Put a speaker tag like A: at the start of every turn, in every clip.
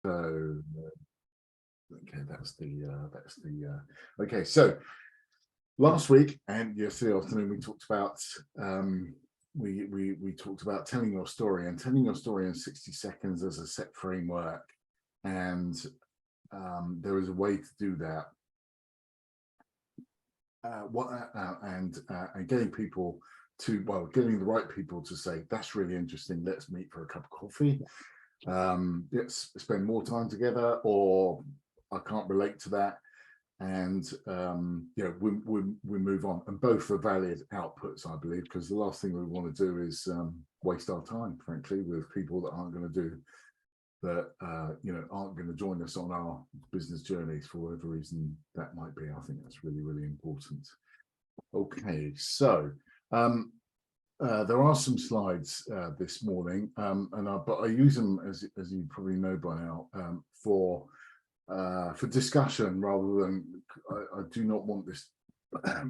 A: So, okay, okay. So last week and yesterday afternoon, we talked about we talked about telling your story and telling your story in 60 seconds as a set framework, and there is a way to do that. And getting people to, well, getting the right people to say, that's really interesting, let's meet for a cup of coffee, let's spend more time together, or I can't relate to that, and we move on. And both are valid outputs, I believe, because the last thing we want to do is waste our time, frankly, with people that aren't going to do that, aren't going to join us on our business journeys for whatever reason that might be. I think that's really, really important. Okay, so there are some slides this morning, but I use them, as you probably know by now, for discussion rather than. I do not want this. I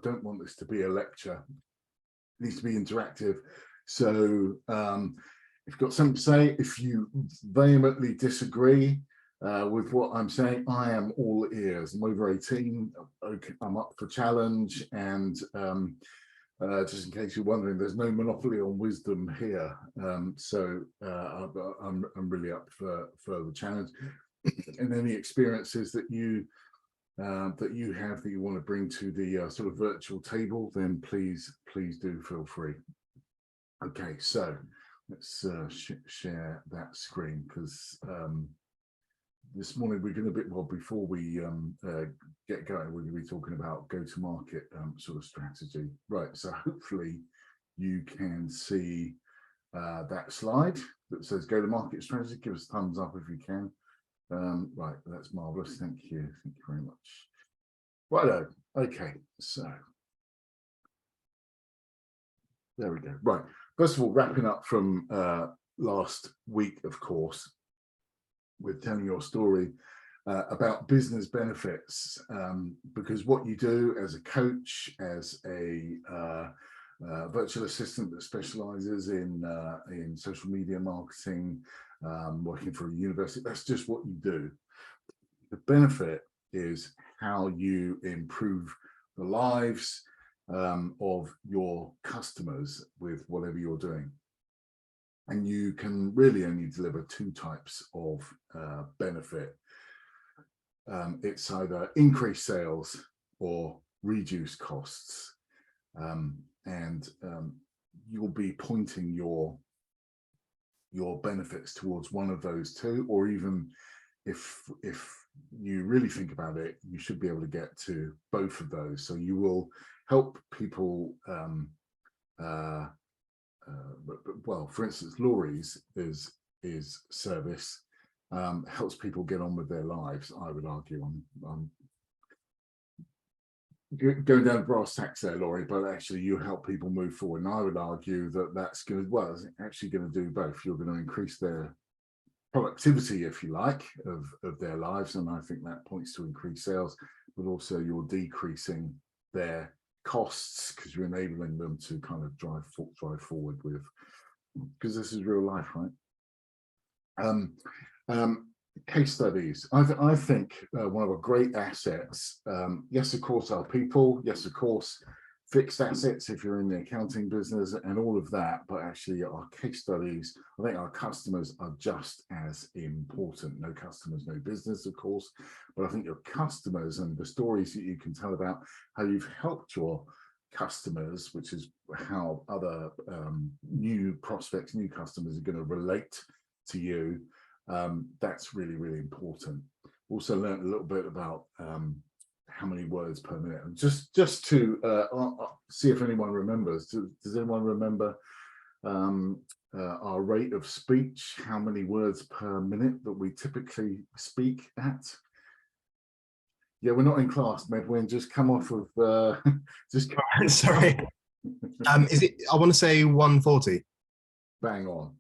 A: don't want this to be a lecture. It needs to be interactive. So if you've got something to say, if you vehemently disagree with what I'm saying, I am all ears. I'm over 18. Okay, I'm up for challenge, and just in case you're wondering, there's no monopoly on wisdom here. So I'm really up for the challenge. And any experiences that you have that you want to bring to the sort of virtual table, then please do feel free. Okay, so let's share that screen, because this morning we're going to before we get going, we're going to be talking about go-to-market sort of strategy. Right, so hopefully you can see that slide that says go-to-market strategy. Give us a thumbs up if you can. Right, that's marvelous. Thank you very much. Righto. Okay, so there we go. Right, first of all, wrapping up from last week, of course, with telling your story about business benefits, because what you do as a coach, as a virtual assistant that specializes in social media marketing, working for a university, that's just what you do. The benefit is how you improve the lives of your customers with whatever you're doing. And you can really only deliver two types of benefit. It's either increase sales or reduce costs. And you'll be pointing your benefits towards one of those two, or even if you really think about it, you should be able to get to both of those. So you will help people. Well, for instance, Laurie's is service helps people get on with their lives. I would argue, I'm going down brass tacks there, Laurie, but actually you help people move forward. And I would argue that that's going to, well, it's actually going to do both. You're going to increase their productivity, if you like, of their lives, and I think that points to increased sales, but also you're decreasing their costs because you're enabling them to kind of drive forward with, because this is real life, right? Case studies. I think one of our great assets, yes, of course, our people, yes, of course, fixed assets if you're in the accounting business and all of that, but actually our case studies, I think our customers are just as important. No customers, no business, of course, but I think your customers and the stories that you can tell about how you've helped your customers, which is how other new prospects, new customers are going to relate to you, that's really, really important. Also learned a little bit about how many words per minute, and just to see if anyone remembers. Does anyone remember our rate of speech, how many words per minute that we typically speak at? Yeah, we're not in class, Medwin. Just come off of just
B: sorry. Is it, I want to say 140.
A: Bang on.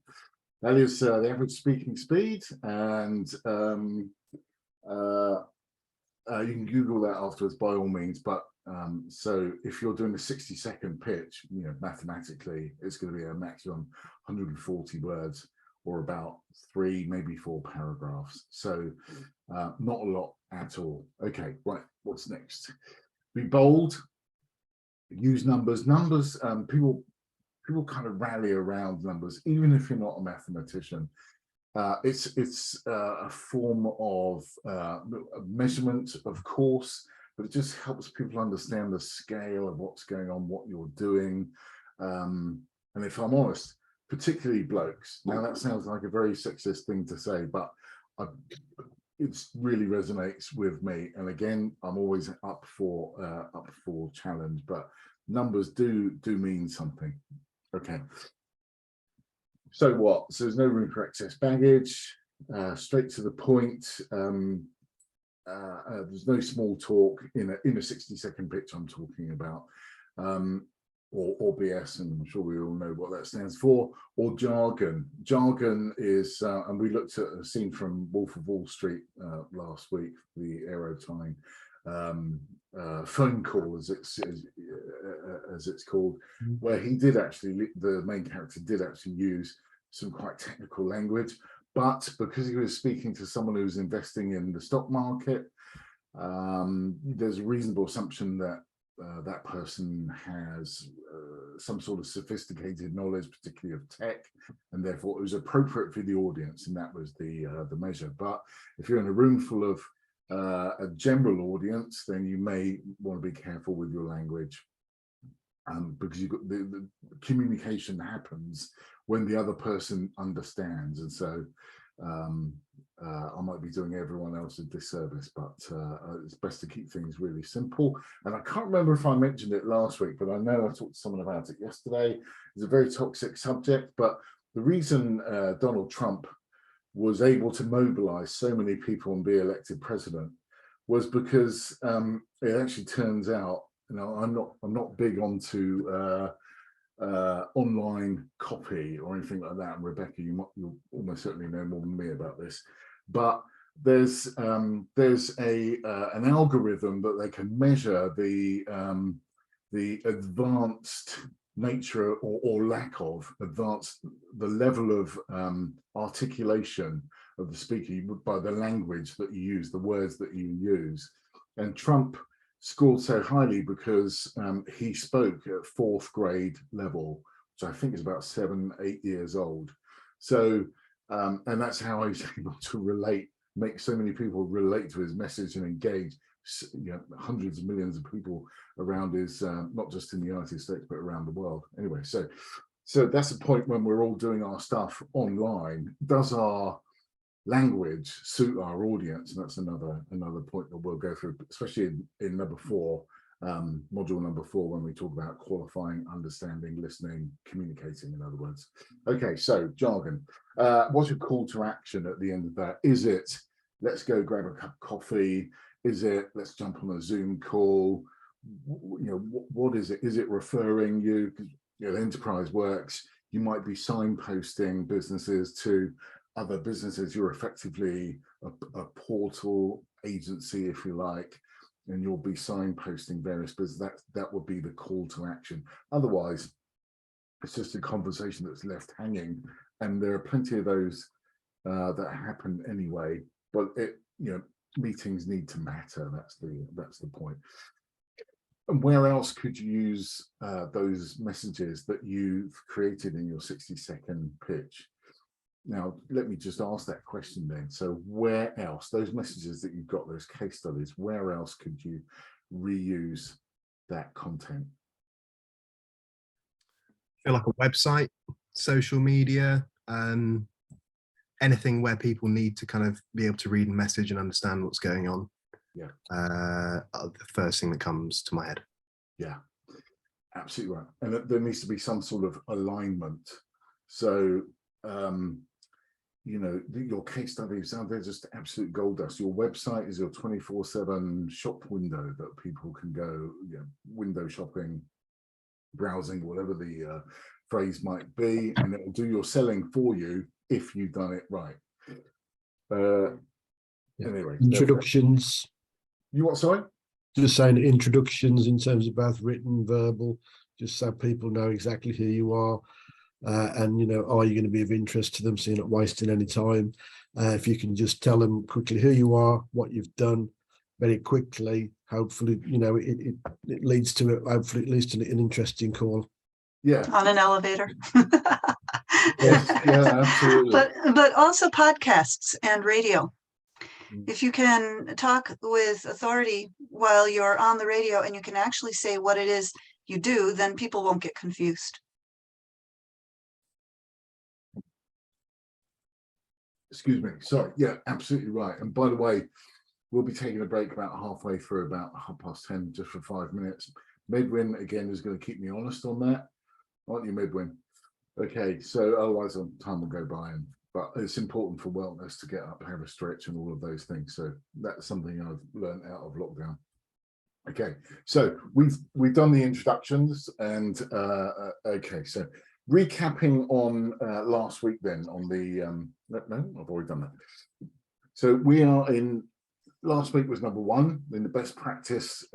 A: That is the average speaking speed, and you can Google that afterwards by all means. But so if you're doing a 60-second pitch, mathematically it's going to be a maximum 140 words or about 3, maybe 4 paragraphs. So not a lot at all. Okay, right, what's next? Be bold, use numbers. Numbers, people kind of rally around numbers, even if you're not a mathematician. It's a form of measurement, of course, but it just helps people understand the scale of what's going on, what you're doing. And if I'm honest, particularly blokes. Now that sounds like a very sexist thing to say, but it really resonates with me. And again, I'm always up for challenge, but numbers do mean something. Okay. So what? So there's no room for excess baggage. Straight to the point. There's no small talk in a 60-second pitch. I'm talking about. Or BS, and I'm sure we all know what that stands for, or jargon. Jargon is, and we looked at a scene from Wolf of Wall Street last week, the Aerotime phone call, as it's called, where he did actually, the main character did actually use some quite technical language, but because he was speaking to someone who was investing in the stock market, there's a reasonable assumption that that person has some sort of sophisticated knowledge, particularly of tech, and therefore it was appropriate for the audience, and that was the measure. But if you're in a room full of a general audience, then you may want to be careful with your language, because you've got the communication happens when the other person understands, and so I might be doing everyone else a disservice, but it's best to keep things really simple. And I can't remember if I mentioned it last week, but I know I talked to someone about it yesterday. It's a very toxic subject, but the reason Donald Trump was able to mobilize so many people and be elected president was because it actually turns out, I'm not big onto online copy or anything like that. And Rebecca, you'll almost certainly know more than me about this, but there's an algorithm that they can measure the advanced nature or lack of the level of articulation of the speaker by the language that you use, the words that you use. And Trump scored so highly because he spoke at 4th grade level, which I think is about 7-8 years old. So and that's how he's able to make so many people relate to his message and engage, hundreds of millions of people around his, not just in the United States, but around the world. Anyway, so that's the point when we're all doing our stuff online. Does our language suit our audience? And that's another point that we'll go through, especially in number 4, module number 4, when we talk about qualifying, understanding, listening, communicating, in other words. Okay, so jargon. What's your call to action at the end of that? Is it, let's go grab a cup of coffee? Is it, let's jump on a Zoom call? What is it? Is it referring you? The enterprise works. You might be signposting businesses to other businesses. You're effectively a portal agency, if you like, and you'll be signposting various businesses. That would be the call to action. Otherwise, it's just a conversation that's left hanging, and there are plenty of those that happen anyway. But meetings need to matter. That's the point. And where else could you use those messages that you've created in your 60-second pitch? Now, let me just ask that question then. So where else, those messages that you've got, those case studies, where else could you reuse that content?
B: I feel like a website, social media, anything where people need to kind of be able to read a message and understand what's going on.
A: Yeah.
B: The first thing that comes to my head.
A: Yeah, absolutely right. And there needs to be some sort of alignment. So, your case studies, they're just absolute gold dust. Your website is your 24/7 shop window that people can go, window shopping, browsing, whatever the phrase might be, and it will do your selling for you if you've done it right. Anyway,
C: introductions.
A: You what? Sorry.
C: Just saying introductions in terms of both written, verbal, just so people know exactly who you are. and are you going to be of interest to them, so you're not wasting any time. If you can just tell them quickly who you are, what you've done, very quickly, hopefully it leads to it. Hopefully it leads to an interesting call.
A: Yeah.
D: On an elevator.
A: Yes. Yeah. Absolutely.
D: But also podcasts and radio.
A: Mm.
D: If you can talk with authority while you're on the radio and you can actually say what it is you do, then people won't get confused.
A: Excuse me. Sorry. Yeah, absolutely right. And by the way, we'll be taking a break about halfway through, about 10:30, just for 5 minutes. Medwin again is going to keep me honest on that, aren't you, Medwin? Okay. So otherwise, time will go by, but it's important for wellness to get up, have a stretch, and all of those things. So that's something I've learned out of lockdown. Okay, so we've done the introductions, and okay, so recapping on last week then on the no, I've already done that. So we are in, last week was number 1 in the best practice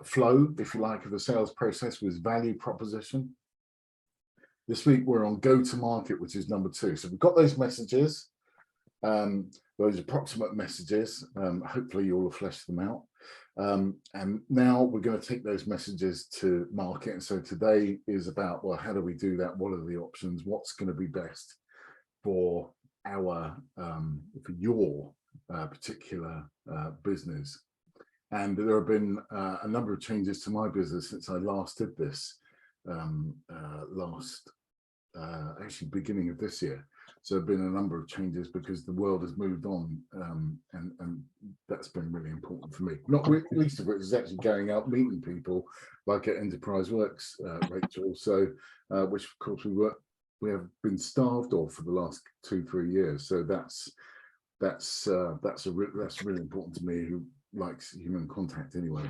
A: flow, if you like, of a sales process, was value proposition. This week we're on go to market, which is number 2. So we've got those messages, those approximate messages. Hopefully you'll have fleshed them out. And now we're going to take those messages to market. And so today is about, well, how do we do that? What are the options? What's going to be best for our, for your particular business? And there have been a number of changes to my business since I last did this, actually beginning of this year. So there have been a number of changes because the world has moved on, and that's been really important for me. Not least of which is actually going out meeting people like at Enterprise Works, Rachel. So which of course we have been starved of for the last 2-3 years. So that's really important to me, who likes human contact anyway.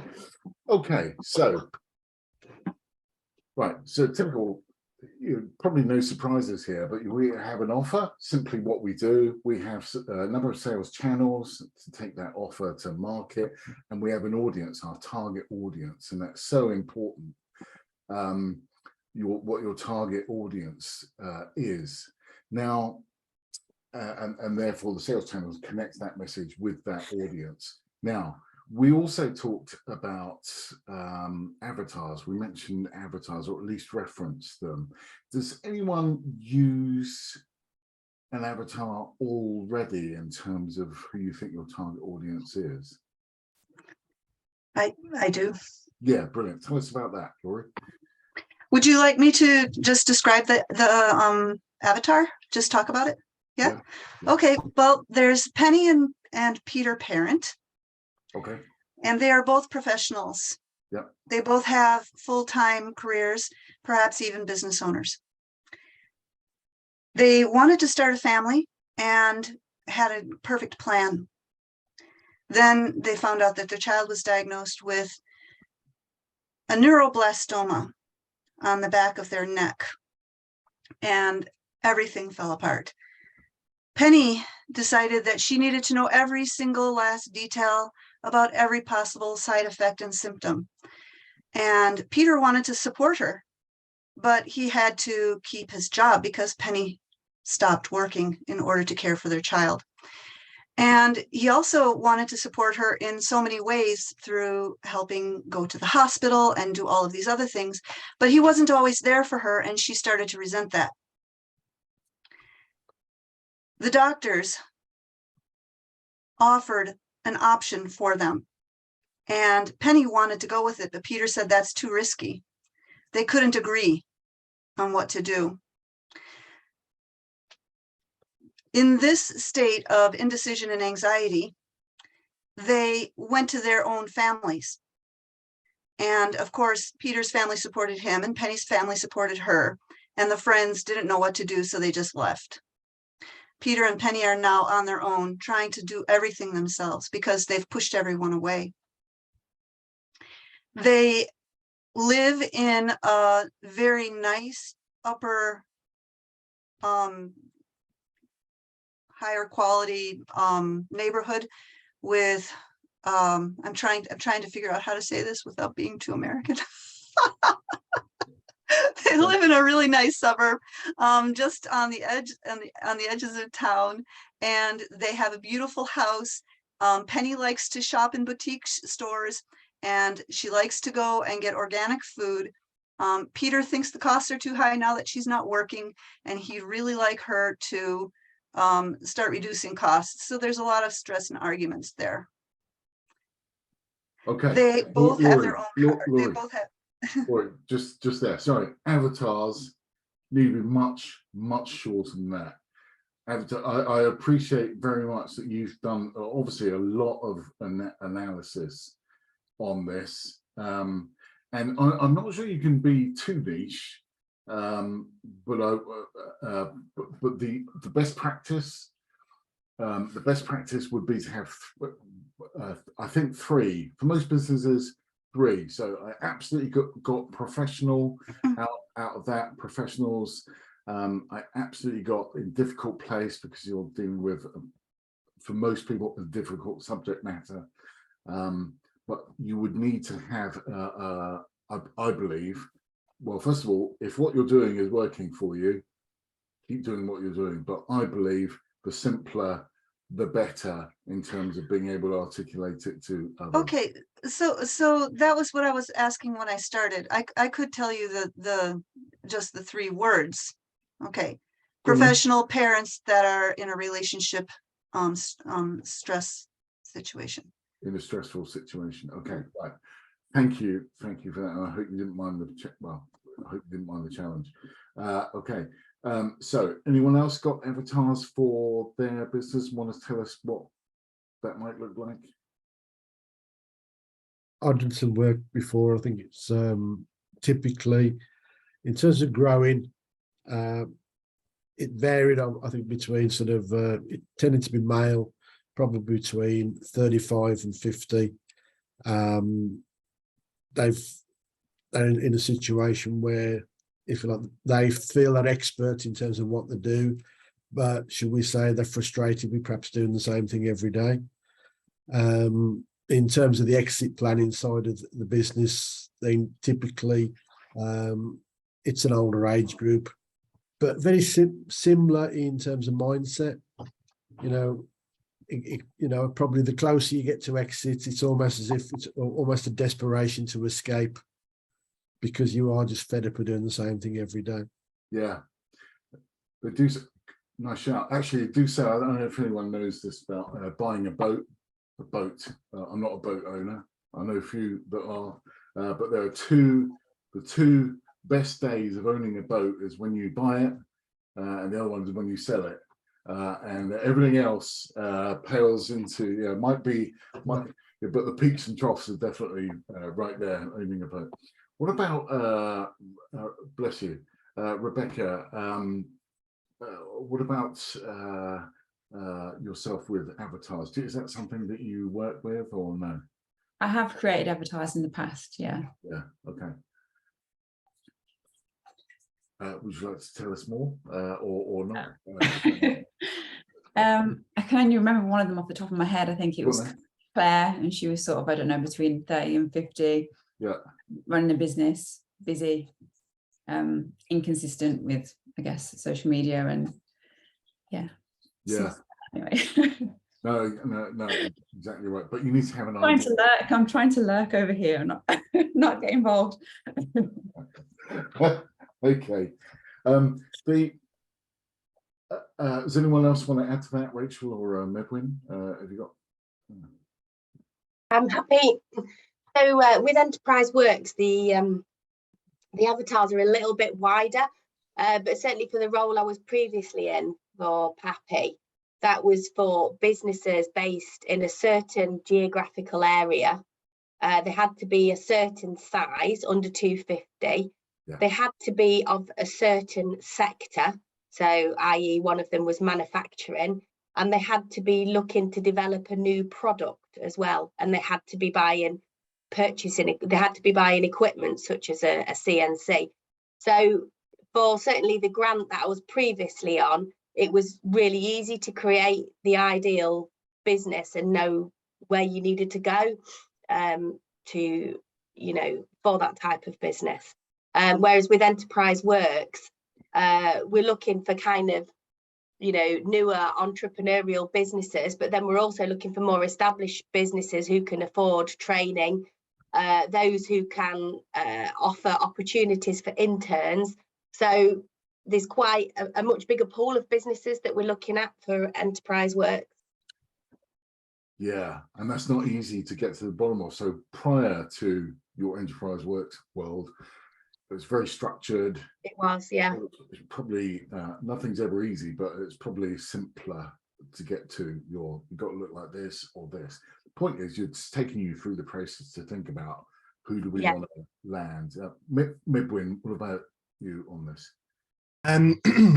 A: Okay, so right, so typical. Probably no surprises here, but we have an offer, simply what we do. We have a number of sales channels to take that offer to market, and we have an audience, our target audience, and that's so important. What your target audience is now, and therefore the sales channels connect that message with that audience. Now, we also talked about avatars. We mentioned avatars, or at least referenced them. Does anyone use an avatar already in terms of who you think your target audience is?
D: I do.
A: Yeah, brilliant. Tell us about that, Laurie.
D: Would you like me to just describe the avatar? Just talk about it? Yeah. Okay. Well, there's Penny and Peter Parent.
A: Okay.
D: And they are both professionals.
A: Yep.
D: They both have full-time careers, perhaps even business owners. They wanted to start a family and had a perfect plan. Then they found out that their child was diagnosed with a neuroblastoma on the back of their neck, and everything fell apart. Penny decided that she needed to know every single last detail about every possible side effect and symptom. And Peter wanted to support her, but he had to keep his job because Penny stopped working in order to care for their child. And he also wanted to support her in so many ways through helping go to the hospital and do all of these other things, but he wasn't always there for her, and she started to resent that. The doctors offered an option for them, and Penny wanted to go with it, but Peter said that's too risky. They couldn't agree on what to do. In this state of indecision and anxiety, they went to their own families. And of course, Peter's family supported him and Penny's family supported her, and the friends didn't know what to do, so they just left. Peter and Penny are now on their own, trying to do everything themselves because they've pushed everyone away. They live in a very nice upper, higher quality neighborhood with, I'm trying to figure out how to say this without being too American. They live in a really nice suburb, just on the edge, on the edges of town, and they have a beautiful house. Penny likes to shop in boutique stores, and she likes to go and get organic food. Peter thinks the costs are too high now that she's not working, and he'd really like her to start reducing costs. So there's a lot of stress and arguments there.
A: Okay.
D: They both have their own. They
A: Laurie,
D: both have.
A: Laurie, just there. Sorry, avatars need to be much shorter than that. I appreciate very much that you've done obviously a lot of analysis on this, and I'm not sure you can be too niche, but the best practice. The best practice would be to have, I think, 3 for most businesses. 3. So I absolutely got professional out of that. Professionals. I absolutely got in difficult place because you're dealing with, for most people, a difficult subject matter. But you would need to have, I believe, well, first of all, if what you're doing is working for you, keep doing what you're doing. But I believe the simpler, the better in terms of being able to articulate it to others.
D: Okay, so that was what I was asking when I started. I could tell you just the 3 words. Okay, professional parents that are in a relationship stress situation.
A: In a stressful situation. Okay, right. Thank you for that. And I hope you didn't mind I hope you didn't mind the challenge. Okay. So anyone else got avatars for their business? Want to tell us what that might look like?
C: I've done some work before. I think it's typically, in terms of growing, it varied, I think, between sort of, it tended to be male, probably between 35 and 50. They're in a situation where, if you like, they feel they're experts in terms of what they do, but should we say they're frustrated with perhaps doing the same thing every day. In terms of the exit planning side of the business, then typically it's an older age group, but very similar in terms of mindset. Probably the closer you get to exit, it's almost as if it's almost a desperation to escape, because you are just fed up with doing the same thing every day.
A: Yeah, they do. Nice shout. Actually, do say, I don't know if anyone knows this about buying a boat. I'm not a boat owner. I know a few that are, but there are the two best days of owning a boat is when you buy it, and the other one is when you sell it. And everything else pales into, might be, but the peaks and troughs are definitely right there owning a boat. What about, bless you, Rebecca, what about yourself with avatars? Is that something that you work with or no?
E: I have created avatars in the past, yeah.
A: Yeah, okay. Would you like to tell us more or not?
E: I can only remember one of them off the top of my head. I think it was Claire, and she was sort of, I don't know, between 30 and 50. Yeah. Running a business, busy, inconsistent with, I guess, social media and yeah.
A: Yeah.
E: So, anyway.
A: No, exactly right. But you need to have an idea.
E: I'm trying to lurk over here and not get involved.
A: Okay. Does anyone else want to add to that, Rachel or Medwin? Have you got?
F: I'm happy. So with Enterprise Works, the avatars are a little bit wider, but certainly for the role I was previously in for PAPI, that was for businesses based in a certain geographical area. They had to be a certain size, under 250. Yeah. They had to be of a certain sector, so i.e. one of them was manufacturing, and they had to be looking to develop a new product as well, and they had to be purchasing equipment such as a CNC. So for certainly the grant that I was previously on, it was really easy to create the ideal business and know where you needed to go for that type of business. Whereas with Enterprise Works, we're looking for kind of, you know, newer entrepreneurial businesses, but then we're also looking for more established businesses who can afford training, those who can offer opportunities for interns. So there's quite a much bigger pool of businesses that we're looking at for Enterprise Works.
A: Yeah, and that's not easy to get to the bottom of. So prior to your Enterprise Works world, it was very structured.
F: It was, yeah.
A: It's probably nothing's ever easy, but it's probably simpler to get to you've got to look like this or this. The point is, it's taking you through the process to think about who do we want to land. Midwin, what about you on this?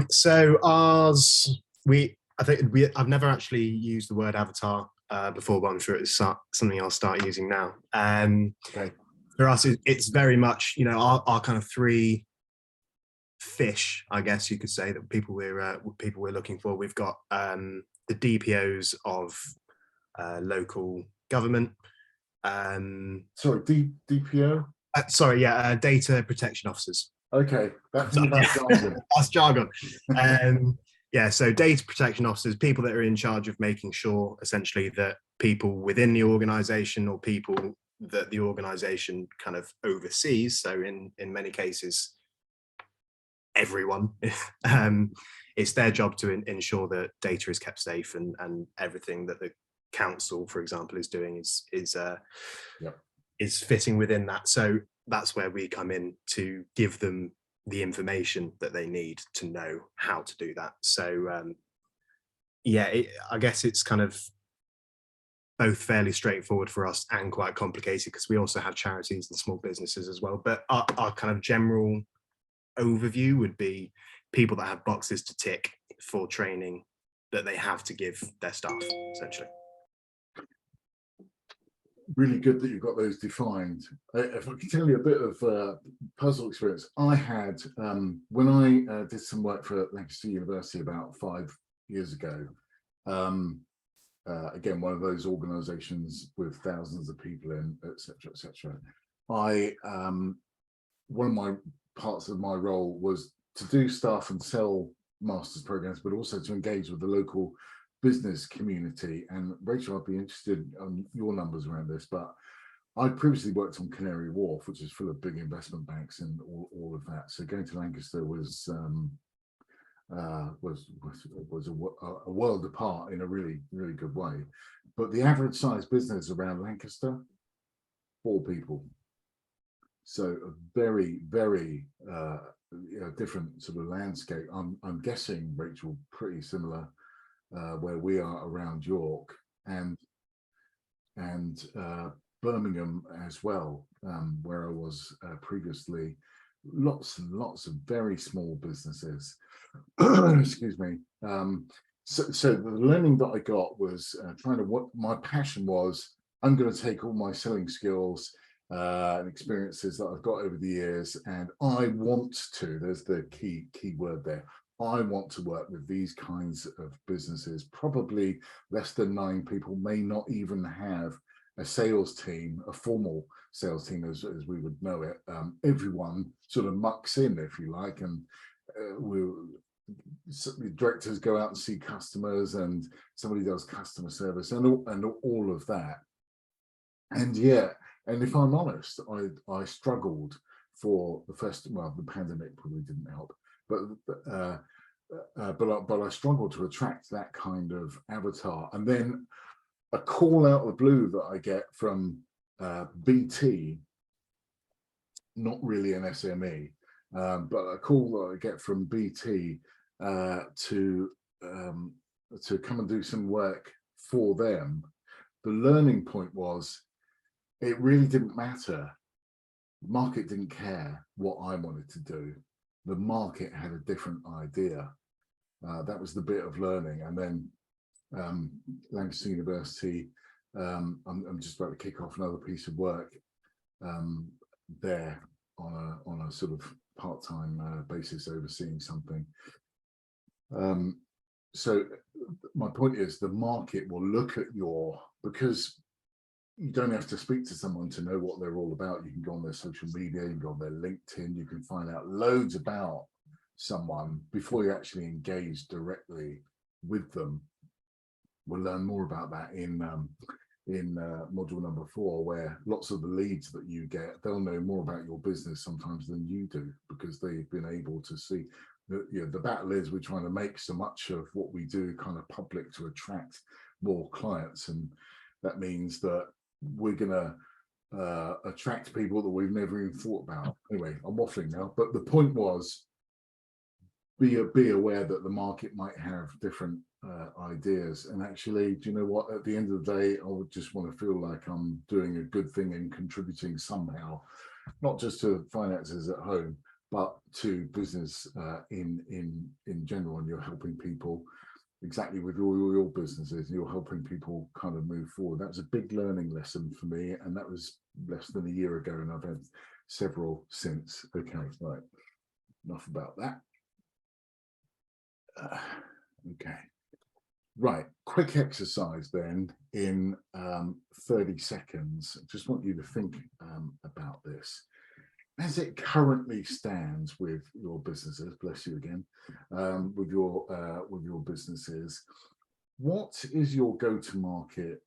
B: So ours, I've never actually used the word avatar before, but I'm sure it's something I'll start using now.
A: Okay.
B: For us, it's very much, you know, our kind of three fish, I guess you could say, that people we're looking for. We've got the DPOs of local government.
A: Sorry, DPO?
B: Data protection officers.
A: Okay, that's jargon.
B: That's jargon. Yeah, so data protection officers, people that are in charge of making sure essentially that people within the organization or people that the organization kind of oversees, so in many cases everyone, it's their job to ensure that data is kept safe, and everything that the council, for example, is doing is fitting within that. So that's where we come in to give them the information that they need to know how to do that. So I guess it's kind of both fairly straightforward for us and quite complicated, because we also have charities and small businesses as well. But our kind of general overview would be people that have boxes to tick for training that they have to give their staff, essentially.
A: Really good that you've got those defined. If I can tell you a bit of personal experience, I had when I did some work for Lancaster University about 5 years ago. Again, one of those organisations with thousands of people in, etc., etc. One of my parts of my role was to do stuff and sell master's programs, but also to engage with the local business community. And Rachel, I'd be interested on your numbers around this, but I previously worked on Canary Wharf, which is full of big investment banks and all of that. So going to Lancaster was a world apart in a really, really good way. But the average size business around Lancaster, 4 people. So a very, very different sort of landscape. I'm guessing, Rachel, pretty similar where we are around York and Birmingham as well, where I was previously. Lots and lots of very small businesses. Excuse me. So the learning that I got was what my passion was. I'm going to take all my selling skills and experiences that I've got over the years, and I want to, there's the key word there, I want to work with these kinds of businesses, probably less than 9 people, may not even have a sales team, a formal sales team as we would know it. Everyone sort of mucks in, if you like, and the directors go out and see customers, and somebody does customer service and all of that. And and if I'm honest, I struggled for the first, well, the pandemic probably didn't help, but I struggled to attract that kind of avatar. And then a call out of the blue that I get from BT, not really an SME, but a call that I get from BT to come and do some work for them. The learning point was, it really didn't matter. The market didn't care what I wanted to do. The market had a different idea. That was the bit of learning. And then Lancaster University, I'm just about to kick off another piece of work there on a sort of part-time basis, overseeing something. So my point is, the market will look at because you don't have to speak to someone to know what they're all about. You can go on their social media, you can go on their LinkedIn, you can find out loads about someone before you actually engage directly with them. We'll learn more about that in module number 4, where lots of the leads that you get, they'll know more about your business sometimes than you do, because they've been able to see that, you know, the battle is we're trying to make so much of what we do kind of public to attract more clients, and that means that we're gonna attract people that we've never even thought about. Anyway, I'm waffling now, but the point was, be aware that the market might have different ideas, and actually, do you know what, at the end of the day, I would just want to feel like I'm doing a good thing and contributing somehow, not just to finances at home, but to business in general. And you're helping people exactly with all your businesses, and you're helping people kind of move forward. That was a big learning lesson for me, and that was less than a year ago, and I've had several since. Okay, right, enough about that. Okay, right, quick exercise then in 30 seconds. I just want you to think about this. As it currently stands with your businesses, bless you again, with your businesses, what is your go-to-market?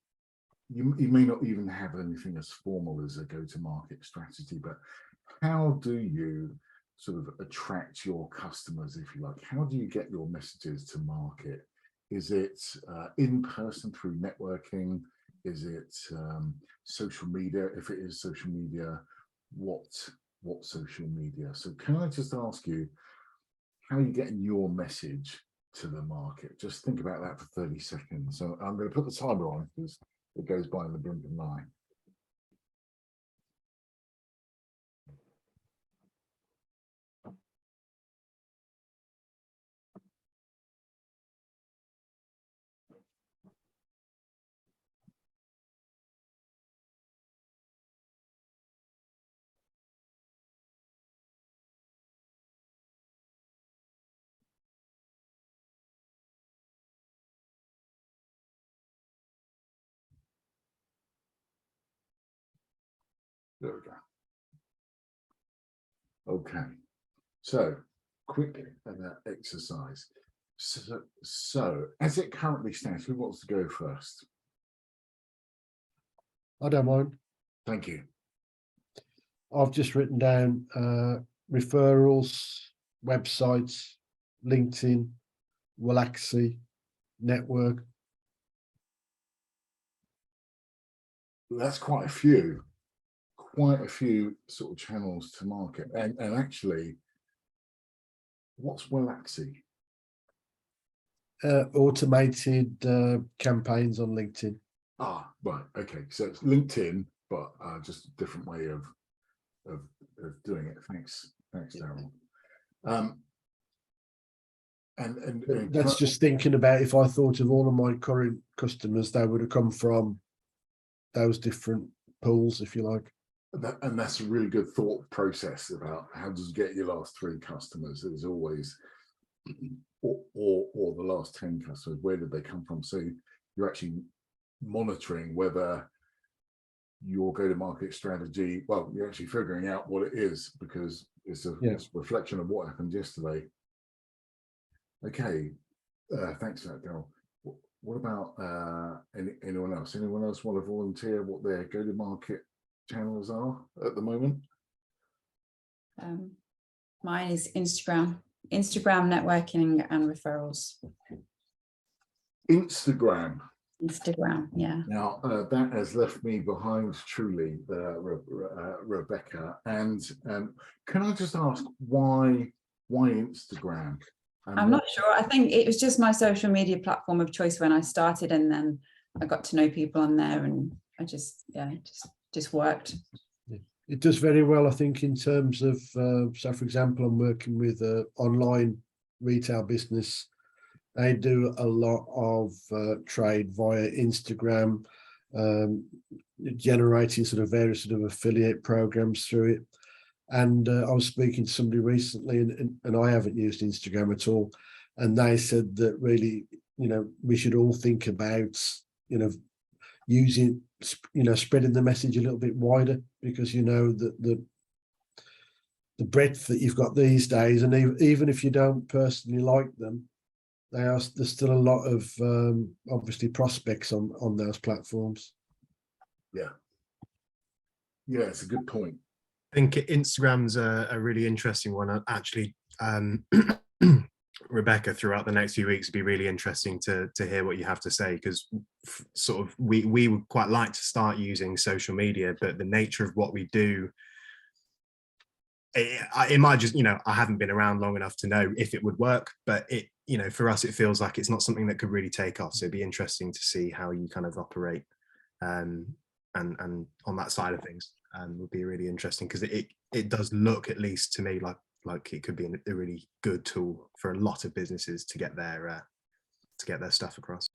A: You may not even have anything as formal as a go-to-market strategy, but how do you sort of attract your customers, if you like? How do you get your messages to market? Is it in person through networking? Is it social media? If it is social media, what social media? So can I just ask you, how are you getting your message to the market? Just think about that for 30 seconds. So I'm going to put the timer on because it goes by in the blink of an eye. There we go. Okay, so quick exercise. So as it currently stands, who wants to go first?
C: I don't mind.
A: Thank you.
C: I've just written down referrals, websites, LinkedIn, Wallaxy, network.
A: That's quite a few sort of channels to market. And actually, what's Wallaxy?
C: Automated campaigns on LinkedIn.
A: Ah, right. Okay, so it's LinkedIn, but just a different way of doing it. Thanks, Darryl. And
C: That's just thinking about, if I thought of all of my current customers, they would have come from those different pools, if you like.
A: And that's a really good thought process about how does it get your last 3 customers. There's always or the last 10 customers, where did they come from? So you're actually monitoring whether your go-to-market strategy, well, you're actually figuring out what it is, because it's a reflection of what happened yesterday. Okay, thanks for that, Darryl. What about anyone else? Anyone else want to volunteer what their go-to-market channels are at the moment?
E: Mine is Instagram networking and referrals.
A: Instagram,
E: yeah.
A: Now that has left me behind truly, Rebecca. And can I just ask why Instagram?
E: I'm not sure. I think it was just my social media platform of choice when I started, and then I got to know people on there, and I just worked.
C: It does very well, I think, in terms of, so for example, I'm working with an online retail business. They do a lot of trade via Instagram, generating sort of various sort of affiliate programs through it. And I was speaking to somebody recently, and I haven't used Instagram at all. And they said that really, we should all think about, using spreading the message a little bit wider, because you know that the breadth that you've got these days, and even if you don't personally like them, there's still a lot of obviously prospects on those platforms.
A: Yeah, it's a good point.
B: I think Instagram's a really interesting one. Actually, Rebecca, throughout the next few weeks, it'd be really interesting to hear what you have to say, because sort of we would quite like to start using social media, but the nature of what we do, it might just, I haven't been around long enough to know if it would work, but for us, it feels like it's not something that could really take off. So it'd be interesting to see how you kind of operate, and on that side of things, would be really interesting, because it does look, at least to me, like it could be a really good tool for a lot of businesses to get their stuff across.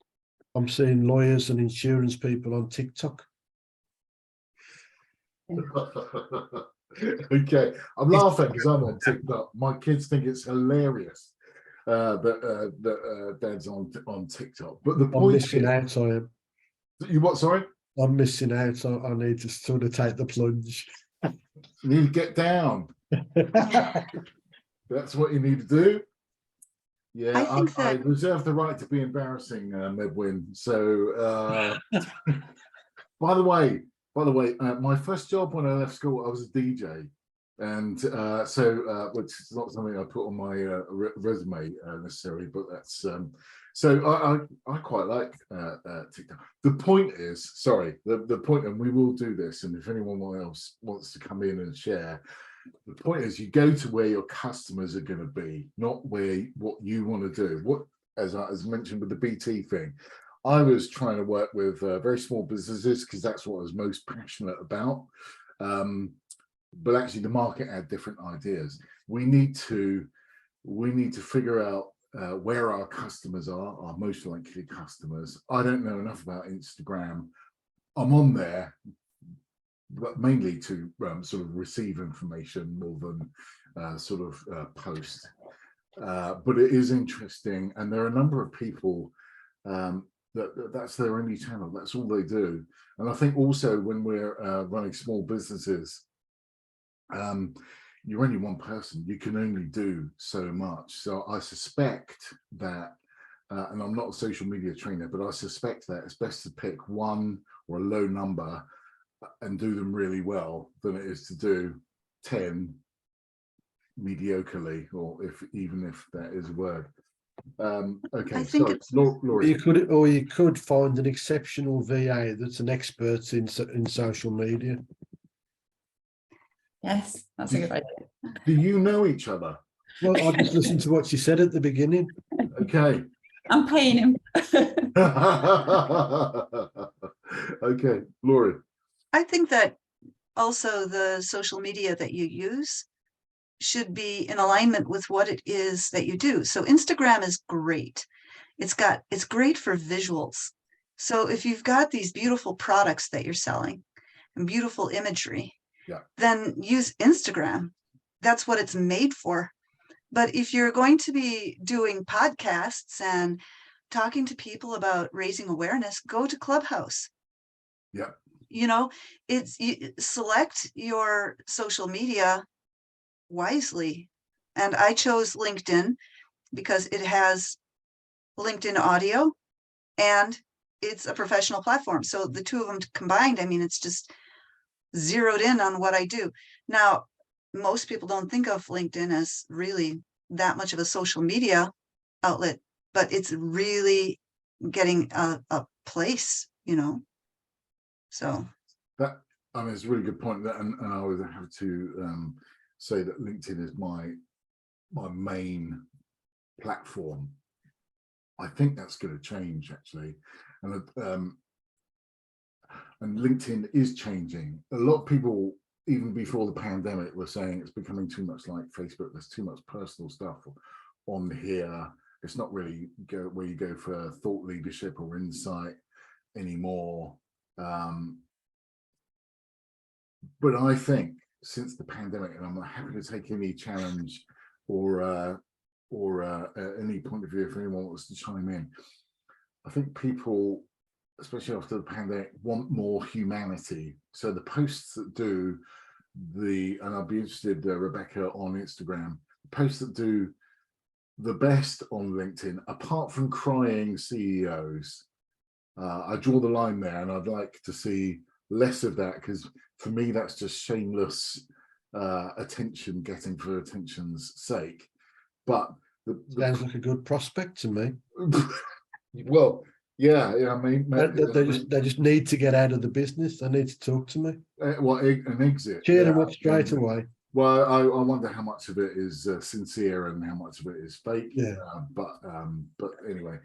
C: I'm seeing lawyers and insurance people on TikTok.
A: Okay, I'm laughing because I'm on TikTok. My kids think it's hilarious that Dad's on TikTok. But the
C: I'm
A: point
C: missing
A: is,
C: out. I am.
A: You what? Sorry,
C: I'm missing out. I need to sort of take the plunge.
A: you need to get down. That's what you need to do. Yeah,
D: I think
A: I
D: that-
A: reserve the right to be embarrassing, Medwin. So, by the way, my first job when I left school, I was a DJ, and which is not something I put on my resume necessarily, but that's so I quite like TikTok. The point is, the point, and we will do this, and if anyone else wants to come in and share. The point is, you go to where your customers are going to be, not what you want to do. What, as mentioned with the BT thing, I was trying to work with very small businesses because that's what I was most passionate about. But actually, the market had different ideas. We need to figure out where our customers are, our most likely customers. I don't know enough about Instagram. I'm on there, but mainly to sort of receive information more than post. But it is interesting, and there are a number of people that's their only channel. That's all they do. And I think also when we're running small businesses, you're only one person. You can only do so much. So I suspect that, and I'm not a social media trainer, but I suspect that it's best to pick one or a low number and do them really well than it is to do 10 mediocrely, or even if that is a word. Okay,
D: I think
A: so Laura,
C: You could find an exceptional VA that's an expert in social media.
E: Yes, that's a good idea.
A: do you know each other?
C: Well, I just listened to what you said at the beginning.
A: Okay.
E: I'm paying him.
A: Okay, Laura.
D: I think that also the social media that you use should be in alignment with what it is that you do. So Instagram is great. It's great for visuals. So if you've got these beautiful products that you're selling and beautiful imagery, then use Instagram. That's what it's made for. But if you're going to be doing podcasts and talking to people about raising awareness, go to Clubhouse.
A: Yeah.
D: You select your social media wisely. And I chose LinkedIn because it has LinkedIn audio and it's a professional platform. So the two of them combined, I mean, it's just zeroed in on what I do. Now, most people don't think of LinkedIn as really that much of a social media outlet, but it's really getting a place, So
A: That, I mean, it's a really good point. That, and I would have to say that LinkedIn is my main platform. I think that's going to change actually, and LinkedIn is changing. A lot of people, even before the pandemic, were saying it's becoming too much like Facebook. There's too much personal stuff on here. It's not really where you go for thought leadership or insight anymore. But I think since the pandemic, and I'm happy to take any challenge or any point of view if anyone wants to chime in. I think people especially after the pandemic, want more humanity. So the posts that do and I'd be interested, Rebecca, on Instagram, the posts that do the best on LinkedIn, apart from crying CEOs, I draw the line there, and I'd like to see less of that, because for me that's just shameless attention getting for attention's sake. But
C: Sounds like a good prospect to me.
A: well, yeah, I mean,
C: They just need to get out of the business. They need to talk to me.
A: well, an exit.
C: Cheer them up straight away.
A: Well, I wonder how much of it is sincere and how much of it is fake.
C: Yeah.
A: But anyway,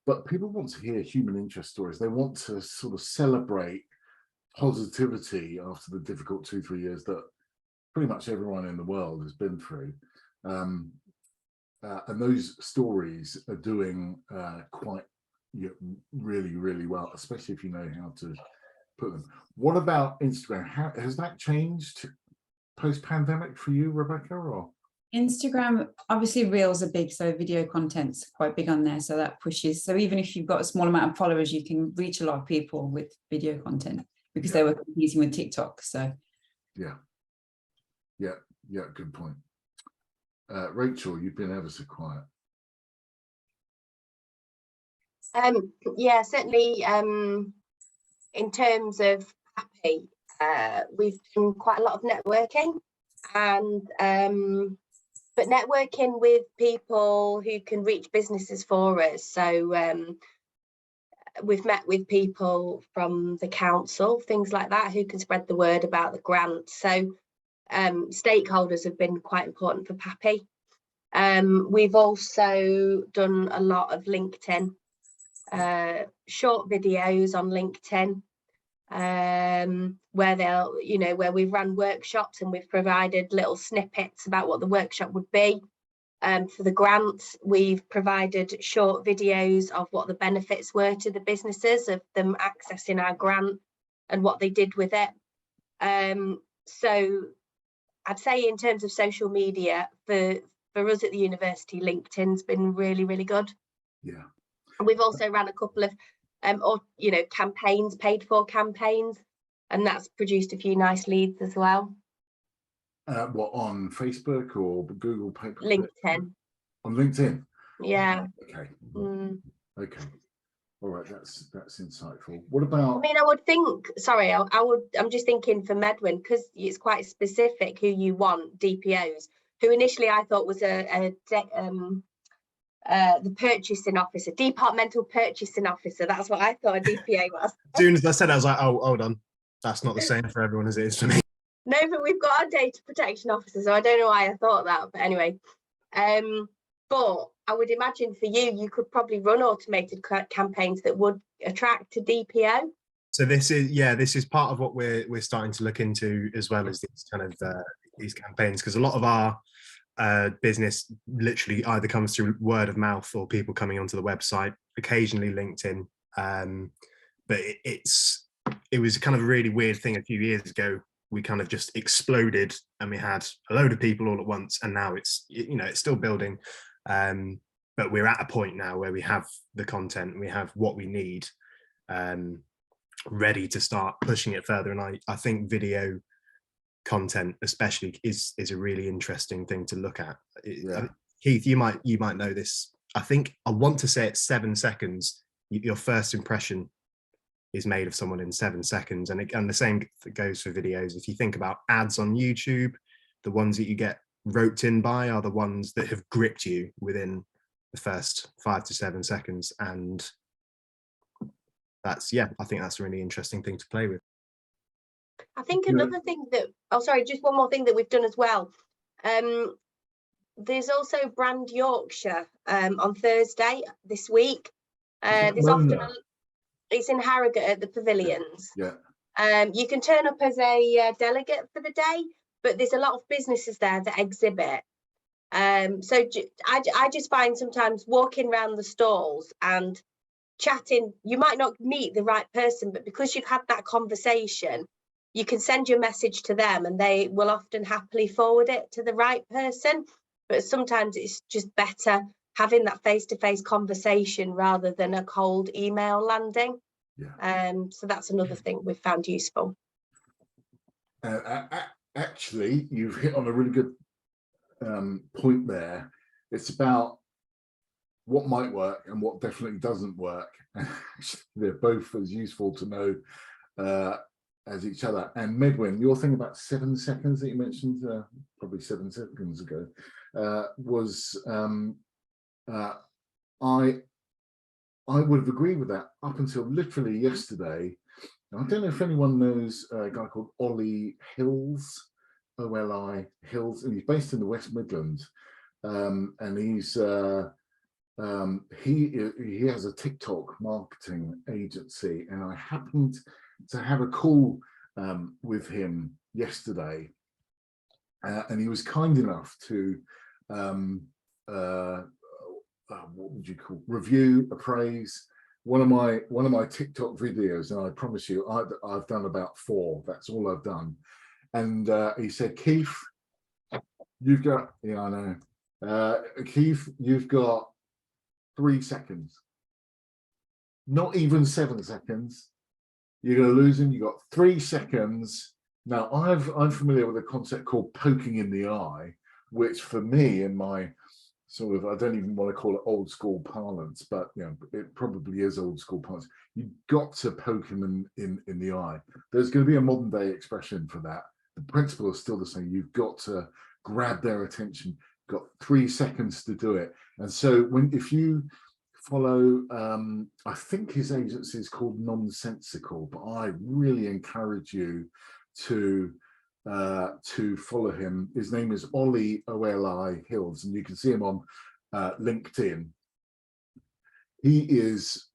A: but people want to hear human interest stories. They want to sort of celebrate positivity after the difficult 2-3 years that pretty much everyone in the world has been through. And those stories are doing quite really, really well, especially if you know how to put them. What about Instagram? How has that changed post-pandemic for you, Rebecca? Or
E: Instagram, obviously reels are big, so video content's quite big on there, so that pushes. So even if you've got a small amount of followers, you can reach a lot of people with video content, because they were competing with TikTok. So
A: yeah, good point. Rachel, you've been ever so quiet.
F: Yeah, certainly. In terms of Happy, we've done quite a lot of networking, and but networking with people who can reach businesses for us. So we've met with people from the council, things like that, who can spread the word about the grant. So stakeholders have been quite important for Pappy. We've also done a lot of LinkedIn, short videos on LinkedIn, where they'll, where we've run workshops and we've provided little snippets about what the workshop would be. For the grants, we've provided short videos of what the benefits were to the businesses of them accessing our grant and what they did with it. So I'd say in terms of social media, for us at the university, LinkedIn's been really, really good.
A: Yeah.
F: We've also ran a couple of campaigns, paid for campaigns, and that's produced a few nice leads as well.
A: What, on Facebook or Google Paper?
F: LinkedIn.
A: On LinkedIn.
F: Yeah.
A: Okay.
F: Okay.
A: All right, that's insightful. What about?
F: I mean, I would think. Sorry, I'm just thinking for Medwin, because it's quite specific who you want. DPOs, who initially I thought was the purchasing officer, departmental purchasing officer. That's what I thought a DPO was.
B: As soon as I said, I was like, oh, hold on, that's not the same for everyone as it is for me.
F: No, but we've got a data protection officer, so I don't know why I thought that. But anyway, but I would imagine for you could probably run automated campaigns that would attract a DPO.
B: So this is part of what we're starting to look into, as well as these kind of these campaigns, because a lot of our business literally either comes through word of mouth or people coming onto the website, occasionally LinkedIn. But it was kind of a really weird thing a few years ago. We kind of just exploded and we had a load of people all at once, and now it's still building. But we're at a point now where we have the content, we have what we need, ready to start pushing it further. And I think video content especially is a really interesting thing to look at. Keith, you might know this. I want to say it's 7 seconds. Your first impression is made of someone in 7 seconds, and the same goes for videos. If you think about ads on YouTube, the ones that you get roped in by are the ones that have gripped you within the first 5 to 7 seconds, and I think that's a really interesting thing to play with.
F: I think another thing just one more thing that we've done as well. There's also Brand Yorkshire on Thursday this week. It's in Harrogate at the Pavilions.
A: Yeah.
F: You can turn up as a delegate for the day, but there's a lot of businesses there that exhibit. So I just find sometimes walking around the stalls and chatting, you might not meet the right person, but because you've had that conversation, you can send your message to them and they will often happily forward it to the right person. But sometimes it's just better having that face-to-face conversation rather than a cold email landing.
A: Yeah.
F: So that's another thing we've found useful.
A: Actually, you've hit on a really good point there. It's about what might work and what definitely doesn't work. They're both as useful to know as each other. And Medwin, your thing about 7 seconds that you mentioned probably 7 seconds ago was I would have agreed with that up until literally yesterday. Now, I don't know if anyone knows a guy called Ollie Hills, OLI Hills, and he's based in the West Midlands. And he's he has a TikTok marketing agency, and I happened to have a call with him yesterday, and he was kind enough to what would you call, review, appraise one of my TikTok videos, and I promise you I've done about 4. That's all I've done. And he said, Keith, you've got, yeah, I know, Keith, you've got 3 seconds, not even 7 seconds. You're going to lose him. You got 3 seconds. Now I'm familiar with a concept called poking in the eye, which for me, in my sort of, I don't even want to call it old school parlance, but you know, it probably is old school parlance. You've got to poke him in the eye. There's going to be a modern day expression for that. The principle is still the same. You've got to grab their attention. Got 3 seconds to do it. And so if you follow, I think his agency is called Nonsensical, but I really encourage you to follow him. His name is Ollie, OLI Hills, and you can see him on LinkedIn. He is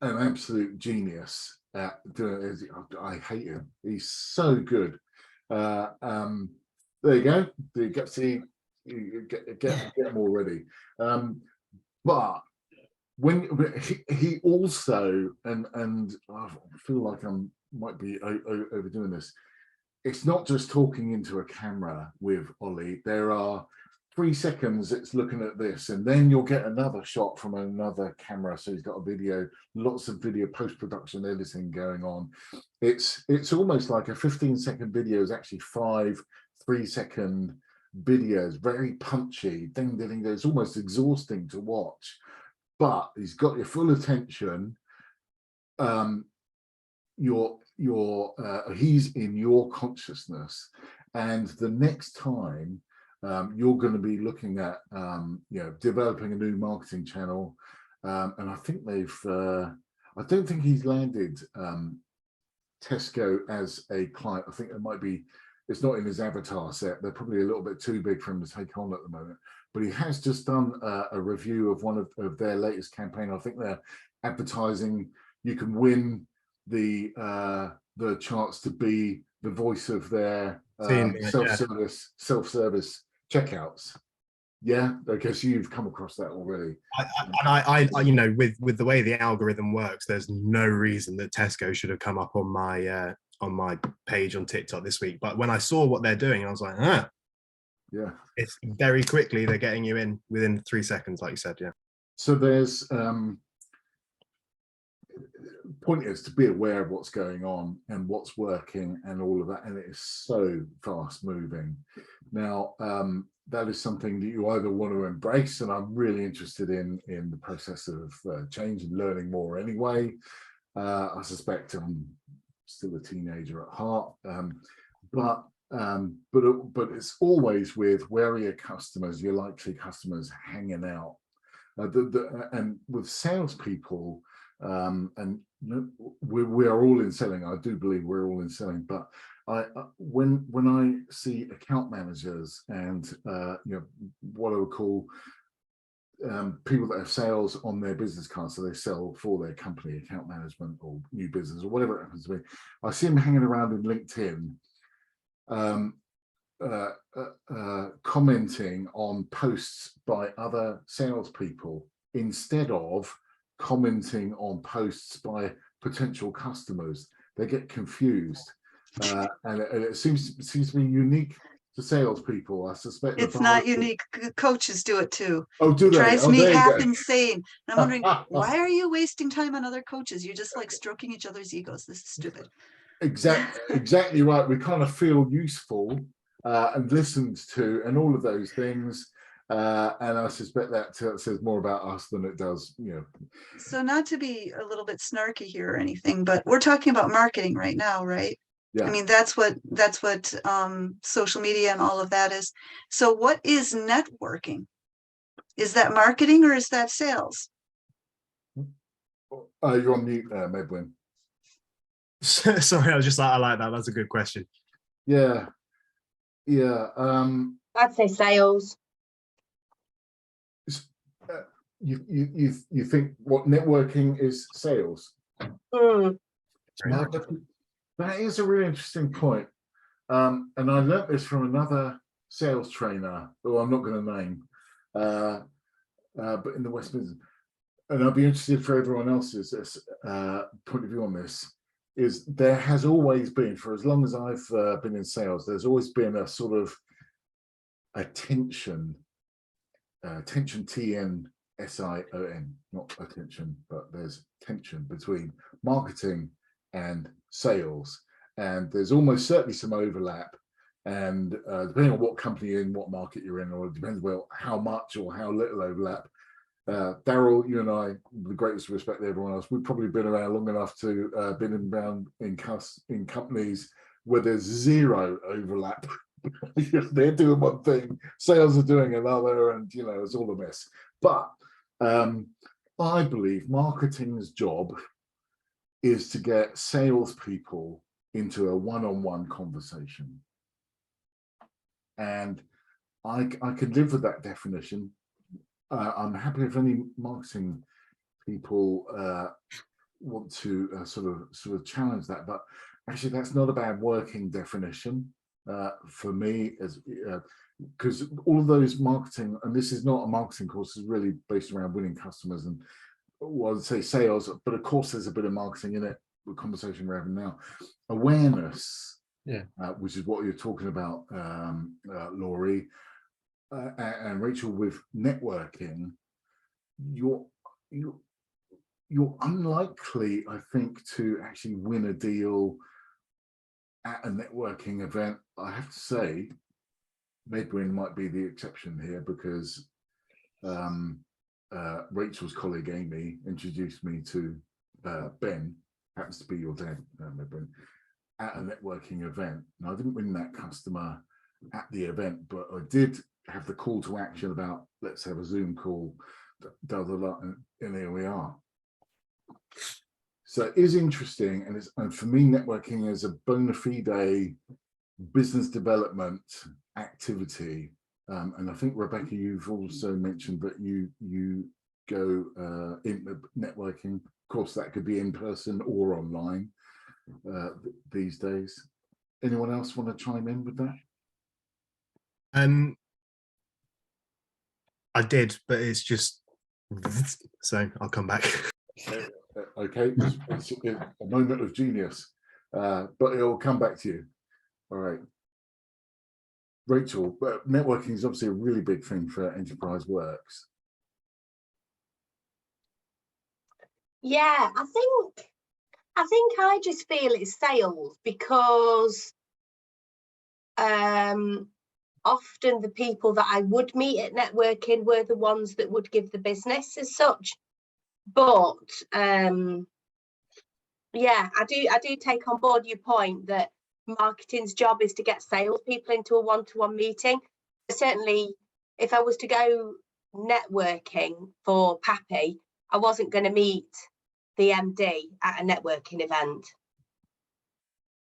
A: an absolute genius at doing it. I hate him. He's so good. There you go. You get to see, you get him already. But when he also, and I feel like I might be overdoing this, it's not just talking into a camera with Ollie. There are 3 seconds it's looking at this, and then you'll get another shot from another camera. So he's got a video, lots of video post-production editing going on. It's almost like a 15-second video is actually 5 3-second videos, very punchy, ding, ding, ding. It's almost exhausting to watch, but he's got your full attention. He's in your consciousness, and the next time you're going to be looking at developing a new marketing channel, and I think I don't think he's landed Tesco as a client. I think it might be, it's not in his avatar set. They're probably a little bit too big for him to take on at the moment, but he has just done a review of one of their latest campaign. I think they're advertising, you can win the chance to be the voice of their self-service checkouts. Yeah, okay, so you've come across that already.
B: I you know, with the way the algorithm works, there's no reason that Tesco should have come up on my page on TikTok this week. But when I saw what they're doing, I was like,
A: yeah,
B: it's very quickly they're getting you in within 3 seconds, like you said. Yeah.
A: So there's point is to be aware of what's going on and what's working and all of that, and it is so fast moving now. That is something that you either want to embrace, and I'm really interested in the process of change and learning more anyway. I suspect I'm still a teenager at heart, but it's always with where are your customers, your likely customers hanging out, and with salespeople. And we are all in selling. I do believe we're all in selling, but when I see account managers and what I would call people that have sales on their business cards, so they sell for their company, account management or new business or whatever it happens to be, I see them hanging around in LinkedIn, commenting on posts by other salespeople instead of commenting on posts by potential customers. They get confused, and it seems to be unique to salespeople. I suspect the
D: It's not
A: vast-
D: unique. Coaches do it too.
A: Oh, do
D: It
A: they?
D: drives
A: Oh,
D: me
A: there you
D: half
A: go.
D: insane. And I'm wondering, why are you wasting time on other coaches? You're just like stroking each other's egos. This is stupid.
A: Exactly right. We kind of feel useful and listened to, and all of those things. And I suspect that says more about us than it does, you know.
D: So not to be a little bit snarky here or anything, but we're talking about marketing right now, right?
A: Yeah.
D: I mean, that's what social media and all of that is. So what is networking? Is that marketing or is that sales?
A: You're on mute there, Medwin.
B: Sorry, I was just like, I like that. That's a good question.
A: Yeah. Yeah.
F: I'd say sales.
A: You think what networking is sales?
F: Mm,
A: That is a really interesting point. And I learnt this from another sales trainer, who I'm not going to name, but in the West Midlands. And I'd be interested for everyone else's point of view on this. Is there has always been, for as long as I've been in sales, there's always been a sort of attention, TNSION, not attention, but there's tension between marketing and sales. And there's almost certainly some overlap. And depending on what company you're in, what market you're in, or it depends, well, how much or how little overlap. Daryl, you and I, with the greatest respect to everyone else, we've probably been around long enough to been around in companies where there's zero overlap. They're doing one thing, sales are doing another, and you know, it's all a mess. But I believe marketing's job is to get salespeople into a one-on-one conversation. And I could live with that definition. I'm happy if any marketing people want to sort of challenge that, but actually that's not a bad working definition for me, as because all of those marketing, and this is not a marketing course, is really based around winning customers and, well, I'd say sales, but of course there's a bit of marketing in it. The conversation we're having now, awareness, which is what you're talking about, Laurie. And Rachel, with networking, you're unlikely, I think, to actually win a deal at a networking event. I have to say, Medwin might be the exception here, because Rachel's colleague Amy introduced me to Ben, happens to be your dad, Medwin, at a networking event. And I didn't win that customer at the event, but I did have the call to action about, let's have a Zoom call, and here we are. So it is interesting, and for me, networking is a bona fide business development activity. And I think, Rebecca, you've also mentioned that you go in networking. Of course, that could be in person or online these days. Anyone else want to chime in with that?
B: I did, but it's just, so I'll come back.
A: Okay, it's a moment of genius, but it'll come back to you. All right, Rachel, but networking is obviously a really big thing for Enterprise Works.
F: yeah, I think I just feel it's sales, because often the people that I would meet at networking were the ones that would give the business as such. But yeah, I do take on board your point that marketing's job is to get salespeople into a one-to-one meeting. Certainly, if I was to go networking for Pappy, I wasn't going to meet the MD at a networking event.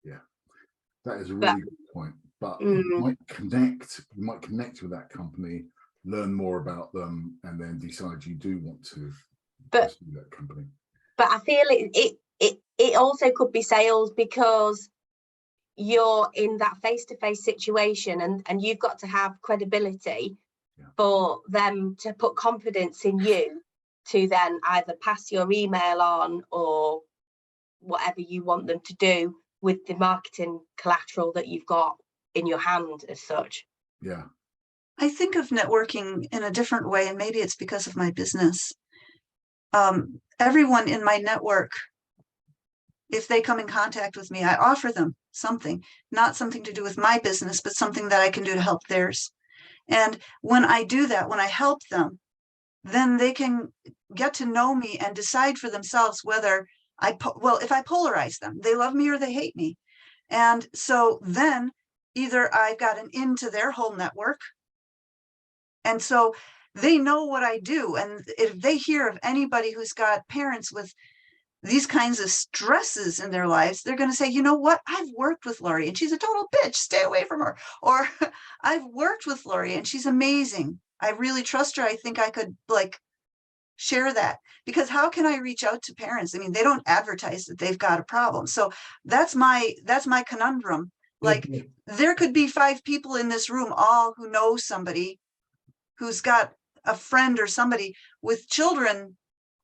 A: Yeah, that is a really good point. But you might connect with that company, learn more about them, and then decide you do want to pursue that company.
F: But I feel it also could be sales, because you're in that face-to-face situation, and you've got to have credibility for them to put confidence in you to then either pass your email on or whatever you want them to do with the marketing collateral that you've got in your hand as such.
A: Yeah.
D: I think of networking in a different way, and maybe it's because of my business. Everyone in my network, if they come in contact with me, I offer them something, not something to do with my business, but something that I can do to help theirs. And when I do that, when I help them, then they can get to know me and decide for themselves whether if I polarize them, they love me or they hate me. And so then either I've got an into their whole network, and so they know what I do. And if they hear of anybody who's got parents with these kinds of stresses in their lives, they're going to say, you know what? I've worked with Lori and she's a total bitch. Stay away from her. Or I've worked with Lori and she's amazing. I really trust her. I think I could share that, because how can I reach out to parents? I mean, they don't advertise that they've got a problem. So that's my conundrum. There could be 5 people in this room, all who know somebody who's got a friend or somebody with children,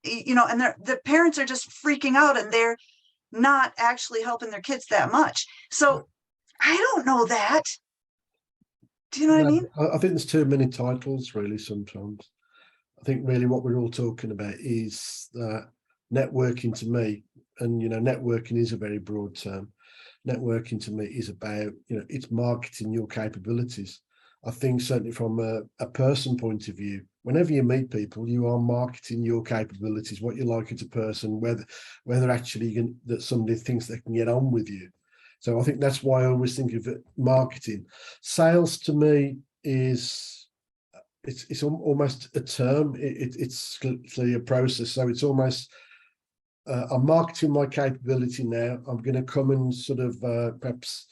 D: and the parents are just freaking out and they're not actually helping their kids that much. So I don't know that. Do you know what I mean?
C: I think there's too many titles really sometimes. I think really what we're all talking about is that networking to me, and networking is a very broad term. Networking to me is about, it's marketing your capabilities. I think certainly from a person point of view, whenever you meet people, you are marketing your capabilities, what you like as a person, whether actually that somebody thinks they can get on with you. So I think that's why I always think of it marketing. Sales to me is it's almost a term. It's clearly a process. So it's almost I'm marketing my capability now. I'm going to come and sort of perhaps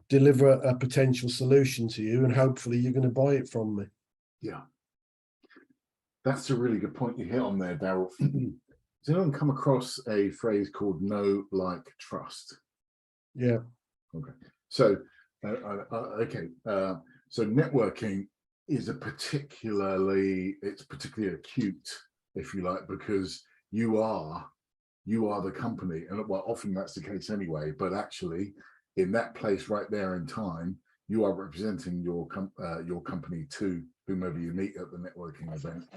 C: deliver a potential solution to you, and hopefully you're going to buy it from me.
A: Yeah. That's a really good point you hit on there, Daryl. Does anyone come across a phrase called know, like, trust?
C: Yeah.
A: Okay. So, so networking is particularly acute, if you like, because you are the company, and well, often that's the case anyway, but actually in that place right there in time, you are representing your company to whomever you meet at the networking event.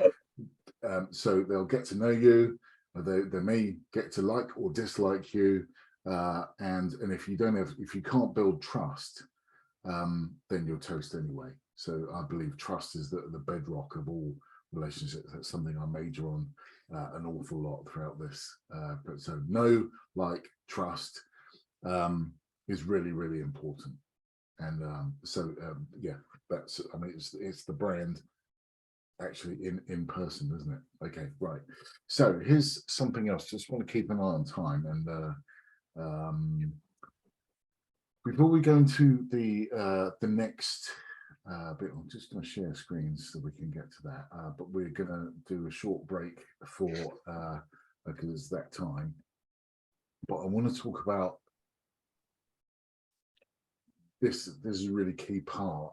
A: So they'll get to know you, they may get to like or dislike you, and if you can't build trust, then you're toast anyway. So I believe trust is the bedrock of all relationships. That's something I major on an awful lot throughout this. But so know, like, trust is really, really important. And yeah, that's, I mean, it's the brand actually in person, isn't it? Okay, right. So here's something else. Just want to keep an eye on time, and before we go into the next bit, I'm just going to share screens so we can get to that. But we're going to do a short break for because it's that time. But I want to talk about this. This is a really key part.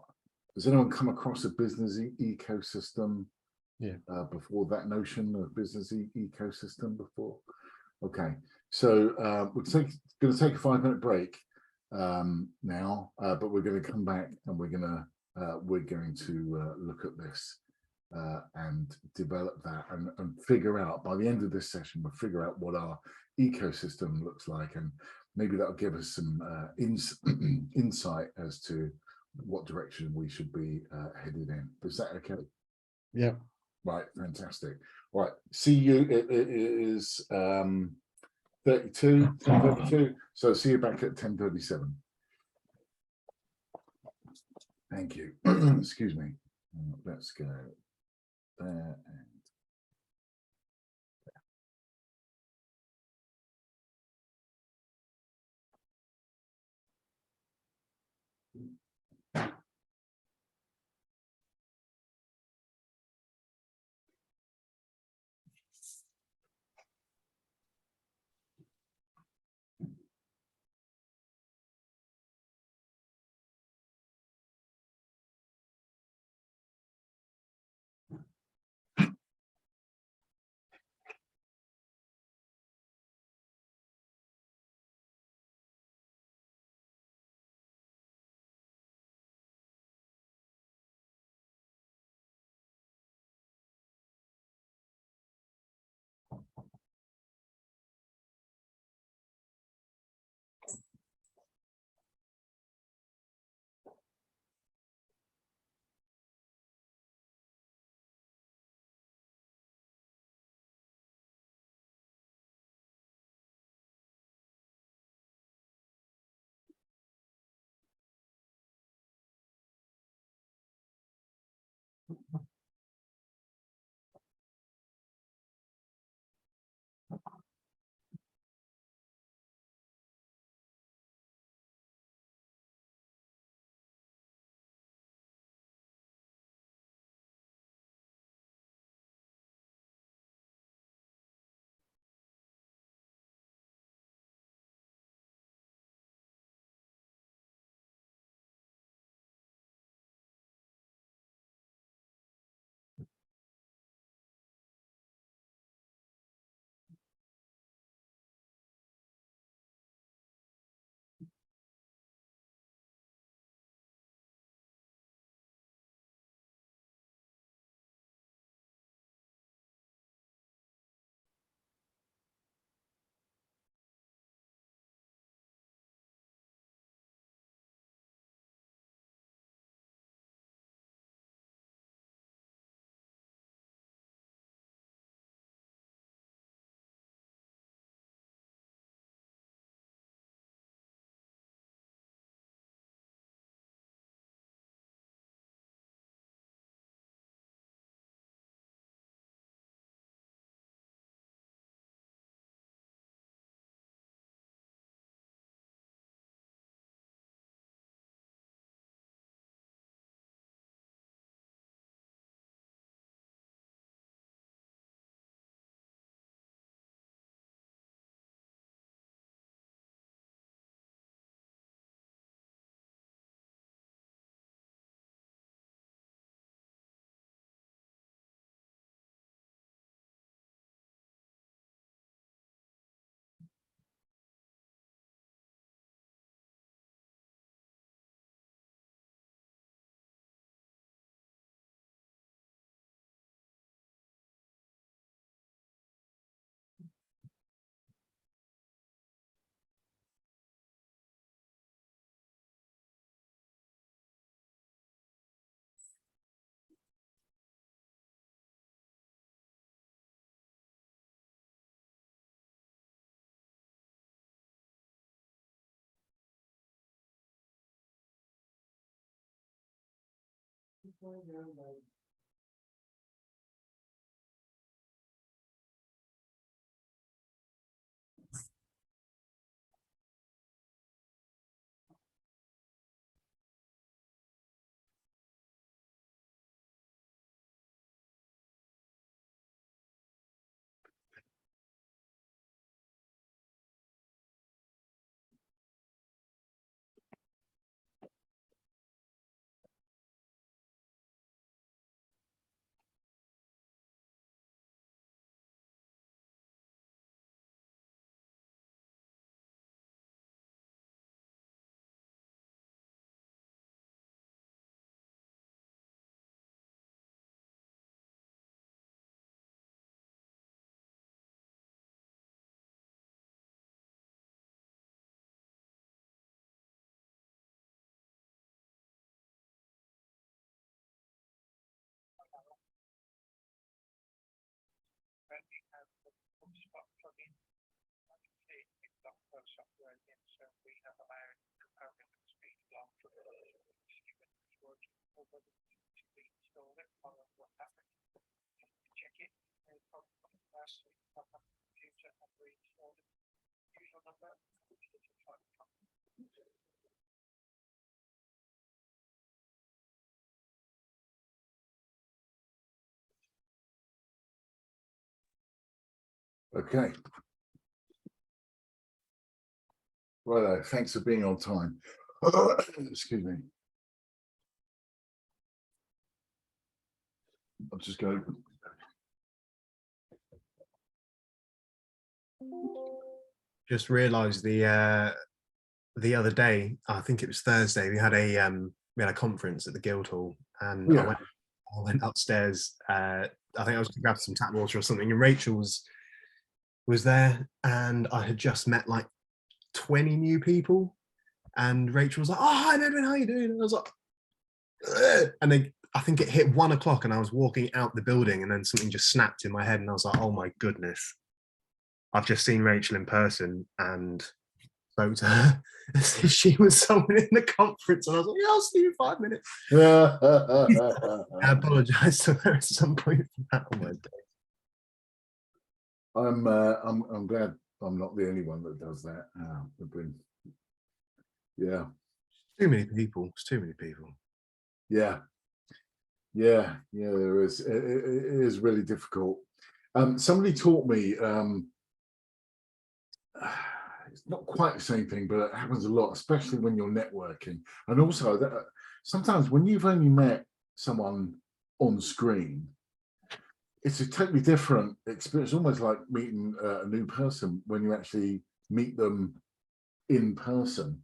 A: Has anyone come across a business ecosystem?
C: Yeah.
A: Before that notion of business ecosystem before? Okay. So we're going to take a 5-minute break now, but we're going to come back and we're going to look at this and develop that and figure out, by the end of this session, we'll figure out what our ecosystem looks like, and maybe that'll give us some insight as to what direction we should be headed in. Is that okay?
C: Yeah.
A: Right, fantastic. All right, see you. It is 10:32. So see you back at 10:37. Thank you. Excuse me. Let's go there and Okay. Righto, thanks for being on time. Excuse me. I'll just go.
B: Just realised the other day, I think it was Thursday, we had a conference at the Guildhall, and
A: Yeah.
B: I went upstairs. I think I was going to grab some tap water or something, and Rachel was there, and I had just met like 20 new people, and Rachel was like, "Oh, hi, Edwin, how you doing?" And I was like, "Ugh." And then I think it hit 1 o'clock, and I was walking out the building, and then something just snapped in my head, and I was like, "Oh my goodness, I've just seen Rachel in person and spoke to her as if she was someone in the conference." And I was like, "Yeah, I'll see you in 5 minutes." I apologise to her at some point for that. Oh my God.
A: I'm glad I'm not the only one that does that. Yeah,
B: Too many people. It's too many people.
A: yeah, there is. It is really difficult. Somebody taught me, it's not quite the same thing, but it happens a lot, especially when you're networking. And also that sometimes when you've only met someone on screen, it's a totally different experience, almost like meeting a new person when you actually meet them in person.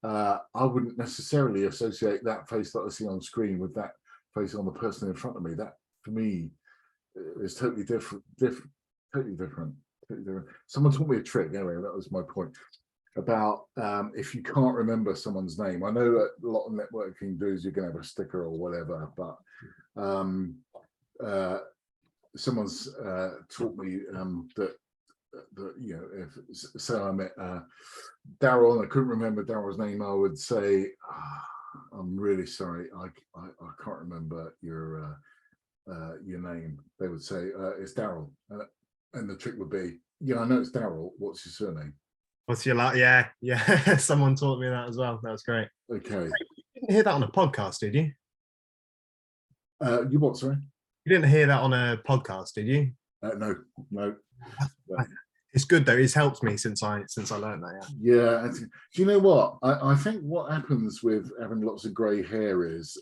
A: I wouldn't necessarily associate that face that I see on screen with that face on the person in front of me. That for me is totally different. Totally different. Someone taught me a trick. Anyway, that was my point about if you can't remember someone's name. I know that a lot of networking do is you're going to have a sticker or whatever, but someone's taught me that you know, if say I met Daryl and I couldn't remember Daryl's name, I would say, "I'm really sorry, I can't remember your name." They would say, "It's Daryl," and the trick would be, "Yeah, I know it's Daryl. What's your surname?"
B: What's your like? Yeah. Someone taught me that as well. That was great.
A: Okay.
B: You didn't hear that on a podcast, did you?
A: You what? Sorry.
B: You didn't hear that on a podcast, did you?
A: No.
B: It's good though. It's helped me since I learned that.
A: Yeah. Do you know what? I think what happens with having lots of grey hair is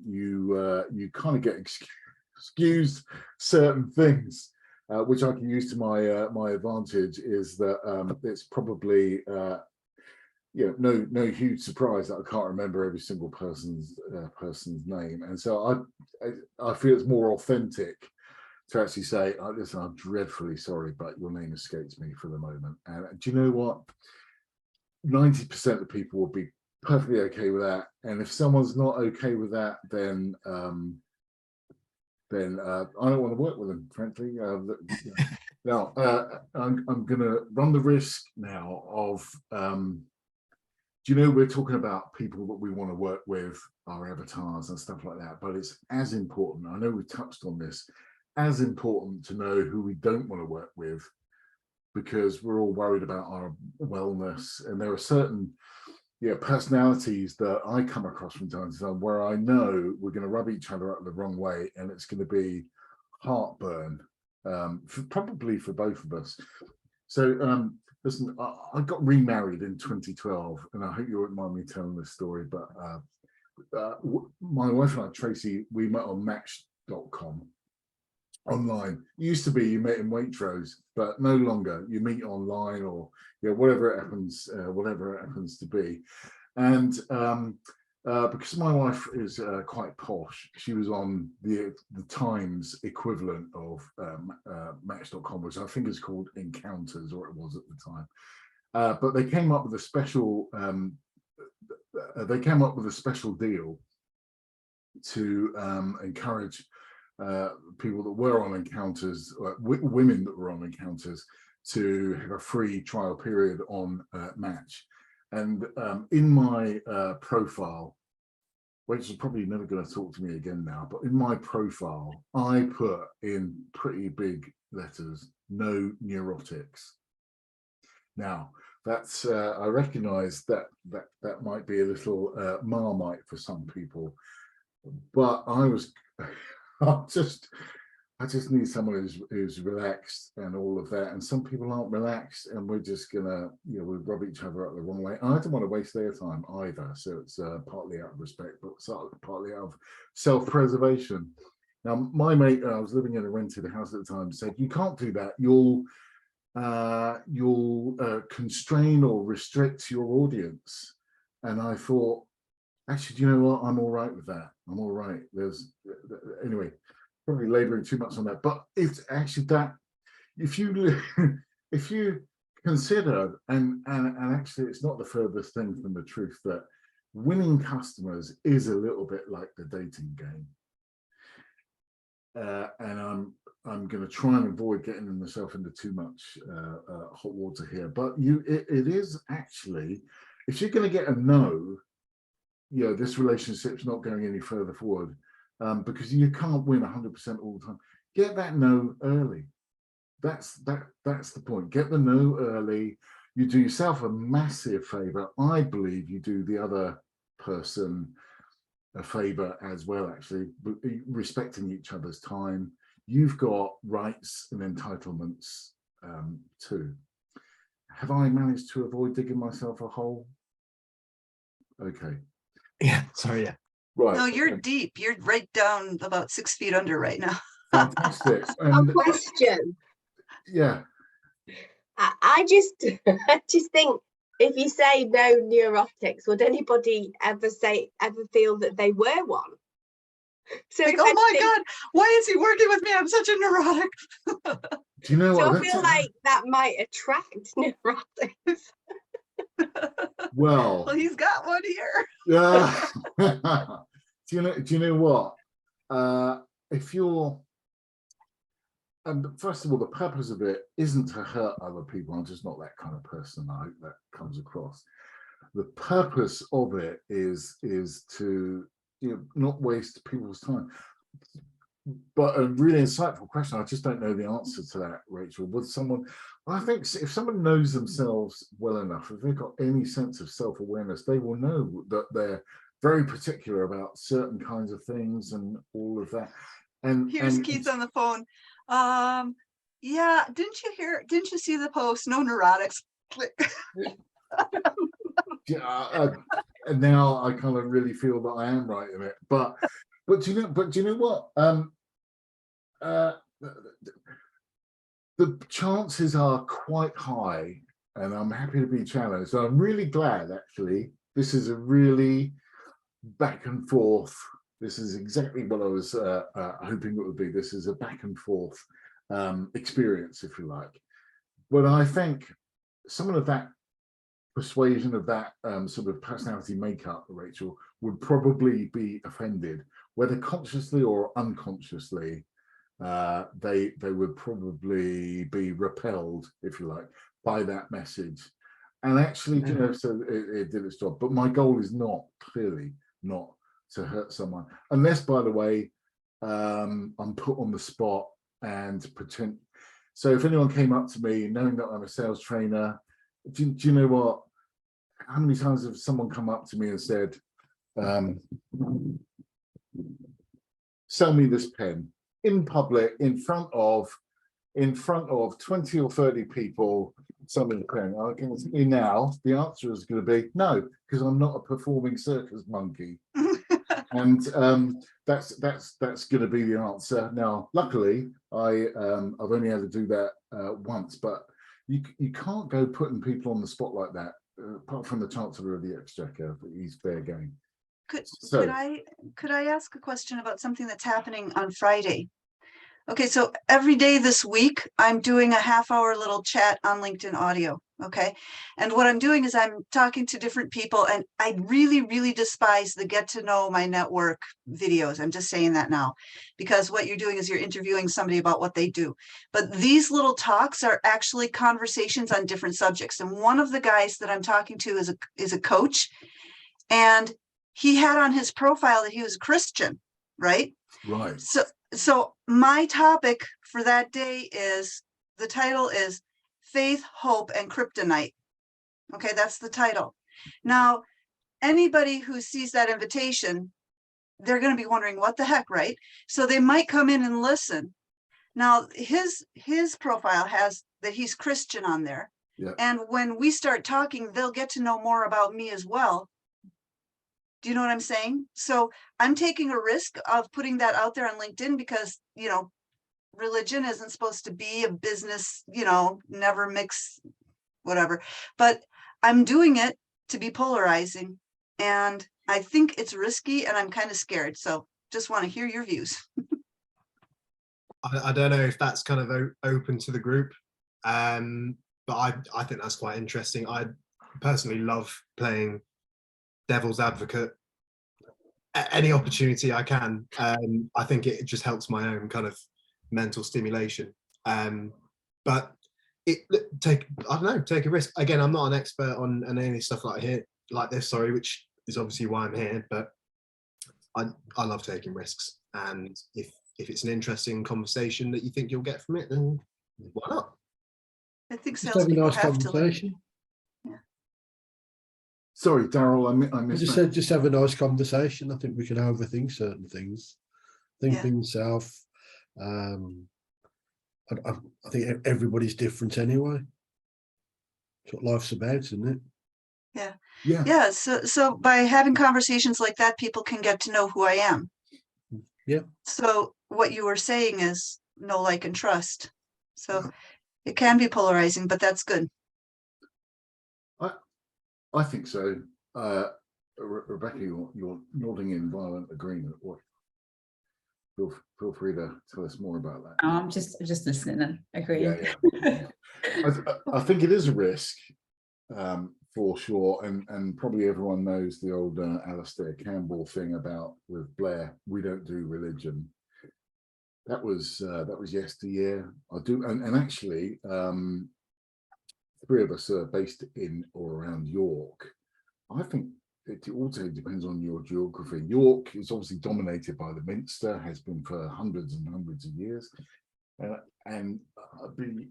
A: you kind of get excused certain things, which I can use to my advantage. Is that it's probably no huge surprise that I can't remember every single person's name, and so I feel it's more authentic to actually say, "Listen, I'm dreadfully sorry, but your name escapes me for the moment." And do you know what? 90% of people will be perfectly okay with that. And if someone's not okay with that, then I don't want to work with them, frankly. Now, I'm going to run the risk now of do you know, we're talking about people that we want to work with, our avatars and stuff like that, but it's as important, I know we touched on this, as important to know who we don't want to work with, because we're all worried about our wellness. And there are certain personalities that I come across from time to time where I know we're going to rub each other up the wrong way, and it's going to be heartburn, probably for both of us. So listen, I got remarried in 2012, and I hope you won't mind me telling this story, but my wife and I, Tracy, we met on Match.com online. It used to be you met in Waitrose, but no longer. You meet online, or whatever it happens to be. And because my wife is quite posh, she was on the Times equivalent of Match.com, which I think is called Encounters, or it was at the time. But they came up with a special deal to encourage people that were on Encounters, women that were on Encounters, to have a free trial period on Match. And in my profile, Rachel's probably never going to talk to me again now, but in my profile, I put in pretty big letters, "No neurotics." Now, that's I recognize that might be a little Marmite for some people, but I just need someone who's relaxed and all of that. And some people aren't relaxed, and we're just gonna, we rub each other up the wrong way. And I don't want to waste their time either. So it's partly out of respect, but partly out of self-preservation. Now, my mate, I was living in a rented house at the time, said, "You can't do that. You'll constrain or restrict your audience." And I thought, actually, do you know what? I'm all right with that. I'm all right. Anyway, probably laboring too much on that, but it's actually that if you consider, and actually it's not the furthest thing from the truth, that winning customers is a little bit like the dating game. And I'm going to try and avoid getting myself into too much hot water here, but it is actually, if you're going to get a no, this relationship's not going any further forward, because you can't win 100% all the time. Get that no early. That's the point. Get the no early. You do yourself a massive favor. I believe you do the other person a favor as well, actually, respecting each other's time. You've got rights and entitlements too. Have I managed to avoid digging myself a hole? Okay.
B: Yeah, sorry, yeah.
A: Right.
D: No, you're deep. You're right down about 6 feet under right now.
A: Fantastic.
F: A
A: And
F: question.
A: yeah.
F: I just think, if you say no neurotics, would anybody ever feel that they were one? So
D: Like, oh my God, why is he working with me? I'm such a neurotic.
A: Do you know
F: So
A: what?
F: I feel like that might attract neurotics.
A: Well,
D: Well, he's got one here.
A: yeah. Do you know what? If you're, and first of all, the purpose of it isn't to hurt other people. I'm just not that kind of person. I hope that comes across. The purpose of it is to not waste people's time. But a really insightful question. I just don't know the answer to that, Rachel. Would someone? I think if someone knows themselves well enough, if they've got any sense of self-awareness, they will know that they're very particular about certain kinds of things and all of that. And
D: Here's Keith on the phone. Yeah, didn't you see the post? No neurotics. Click.
A: Yeah, and now I kind of really feel that I am right in it. But do you know what? The chances are quite high, and I'm happy to be challenged. So I'm really glad, actually. This is a really back and forth. This is exactly what I was hoping it would be. This is a back and forth experience, if you like. But I think someone of that persuasion, of that sort of personality makeup, Rachel, would probably be offended, whether consciously or unconsciously. They would probably be repelled, if you like, by that message. And actually, you know, so it did its job. But my goal is not, clearly not, to hurt someone, unless, by the way, I'm put on the spot and pretend. So if anyone came up to me knowing that I'm a sales trainer, do you know what? How many times have someone come up to me and said, sell me this pen in public, in front of 20 or 30 people, sell me the pen? I can tell you now, the answer is going to be no, because I'm not a performing circus monkey. And that's going to be the answer. Now, luckily, I've only had to do that once, but you can't go putting people on the spot like that, apart from the Chancellor of the Exchequer, but he's fair game.
D: Could I ask a question about something that's happening on Friday? Okay, so every day this week, I'm doing a half-hour little chat on LinkedIn audio, okay? And what I'm doing is I'm talking to different people, and I really, really despise the get to know my network videos. I'm just saying that now, because what you're doing is you're interviewing somebody about what they do. But these little talks are actually conversations on different subjects. And one of the guys that I'm talking to is a coach, and he had on his profile that he was a Christian, right?
A: Right.
D: So my topic for that day is, the title is Faith, Hope, and Kryptonite. Okay, that's the title. Now, anybody who sees that invitation, they're going to be wondering what the heck, right? So they might come in and listen. Now, his profile has that he's Christian on there.
A: Yeah.
D: And when we start talking, they'll get to know more about me as well. Do you know what I'm saying? So I'm taking a risk of putting that out there on LinkedIn because, you know, religion isn't supposed to be a business, you know, never mix, whatever. But I'm doing it to be polarizing. And I think it's risky and I'm kind of scared. So just want to hear your views.
B: I don't know if that's kind of open to the group, but I think that's quite interesting. I personally love playing devil's advocate at any opportunity I can. I think it just helps my own kind of mental stimulation. But take a risk. Again, I'm not an expert on any stuff like this, which is obviously why I'm here. But I love taking risks, and if it's an interesting conversation that you think you'll get from it, then why not?
D: I think
C: Just have a
D: salespeople
C: nice
D: have to learn.
C: conversation.
A: Sorry, Daryl, I
C: I
A: missed
C: just
A: that.
C: said, just have a nice conversation. I think we can overthink certain things. Think
D: Yeah.
C: for yourself. I think everybody's different anyway. That's what life's about, isn't it?
A: Yeah.
D: Yeah. So by having conversations like that, people can get to know who I am.
C: Yeah.
D: So what you were saying is know, like, and trust. So it can be polarizing, but that's good.
A: I think so. Rebecca, you're nodding in violent agreement. What? Feel free to tell us more about that.
E: I'm just listening and agreeing.
A: Yeah. I think it is a risk, for sure, and probably everyone knows the old Alistair Campbell thing about with Blair. We don't do religion. That was yesteryear. I do, and actually, three of us are based in or around York. I think it also depends on your geography. York is obviously dominated by the Minster, has been for hundreds and hundreds of years, and I'd be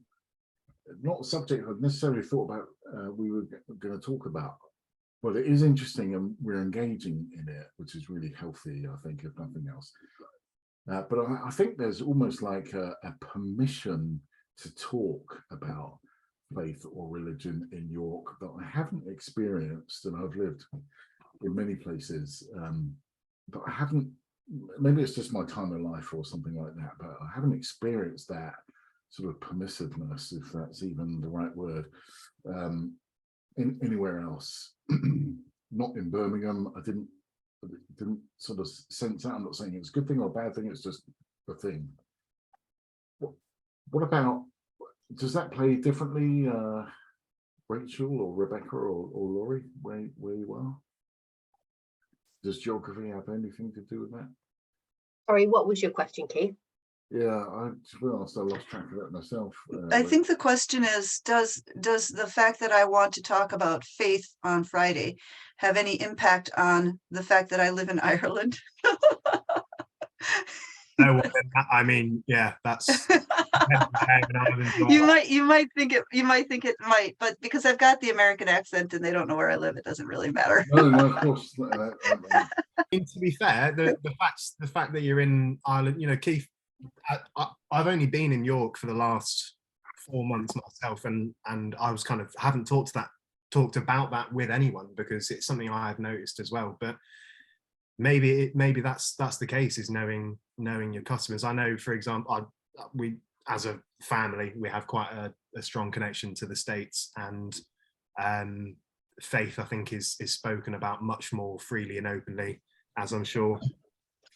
A: not a subject I'd necessarily thought about. We were going to talk about, but it is interesting, and we're engaging in it, which is really healthy, I think, if nothing else. But I think there's almost like a permission to talk about faith or religion in York that I haven't experienced, and I've lived in many places, but I haven't. Maybe it's just my time of life or something like that, but I haven't experienced that sort of permissiveness, if that's even the right word, in anywhere else. Not in Birmingham. I didn't sort of sense that. I'm not saying it's a good thing or a bad thing, it's just a thing. What about, does that play differently, Rachel or Rebecca or Laurie, where you are? Does geography have anything to do with that?
F: Sorry, what was your question, Keith?
A: Yeah, to be honest, I lost track of that myself.
D: I
A: but-
D: think the question is, does the fact that I want to talk about faith on Friday have any impact on the fact that I live in Ireland?
B: No, well, then I mean, yeah, that's
D: You might think it might, but because I've got the American accent and they don't know where I live, it doesn't really matter.
A: No, of course.
B: To be fair, the fact that you're in Ireland, you know, Keith, I've only been in York for the last 4 months myself, and I was kind of haven't talked about that with anyone because it's something I had noticed as well. But maybe that's the case, is knowing your customers. I know, for example, we as a family we have quite a strong connection to the States, and faith, I think, is spoken about much more freely and openly, as I'm sure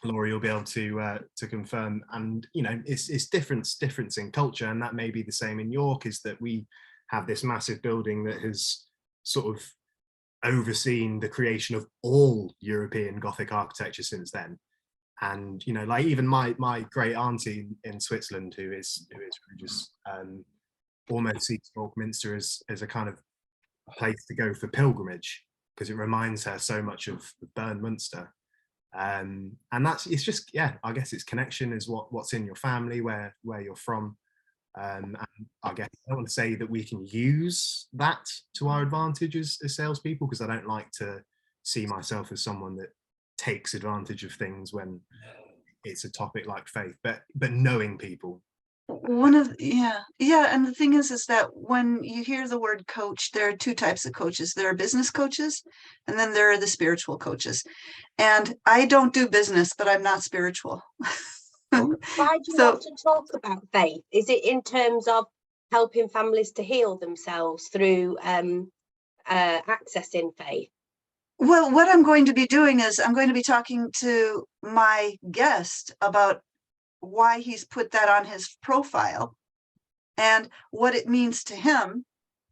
B: Laurie will be able to confirm. And you know, it's difference in culture, and that may be the same in York, is that we have this massive building that has sort of overseen the creation of all European Gothic architecture since then. And you know, like even my great auntie in Switzerland, who is religious, almost sees York Minster as a kind of place to go for pilgrimage, because it reminds her so much of Bern Munster. And it's just, yeah, I guess it's connection is what's in your family, where you're from. And I guess I don't want to say that we can use that to our advantage as salespeople, because I don't like to see myself as someone that takes advantage of things when it's a topic like faith, but knowing people.
D: Yeah, and the thing is that when you hear the word coach, there are two types of coaches. There are business coaches, and then there are the spiritual coaches. And I don't do business, but I'm not spiritual.
F: Why do you want to talk about faith? Is it in terms of helping families to heal themselves through accessing faith?
D: Well, what I'm going to be doing is I'm going to be talking to my guest about why he's put that on his profile and what it means to him.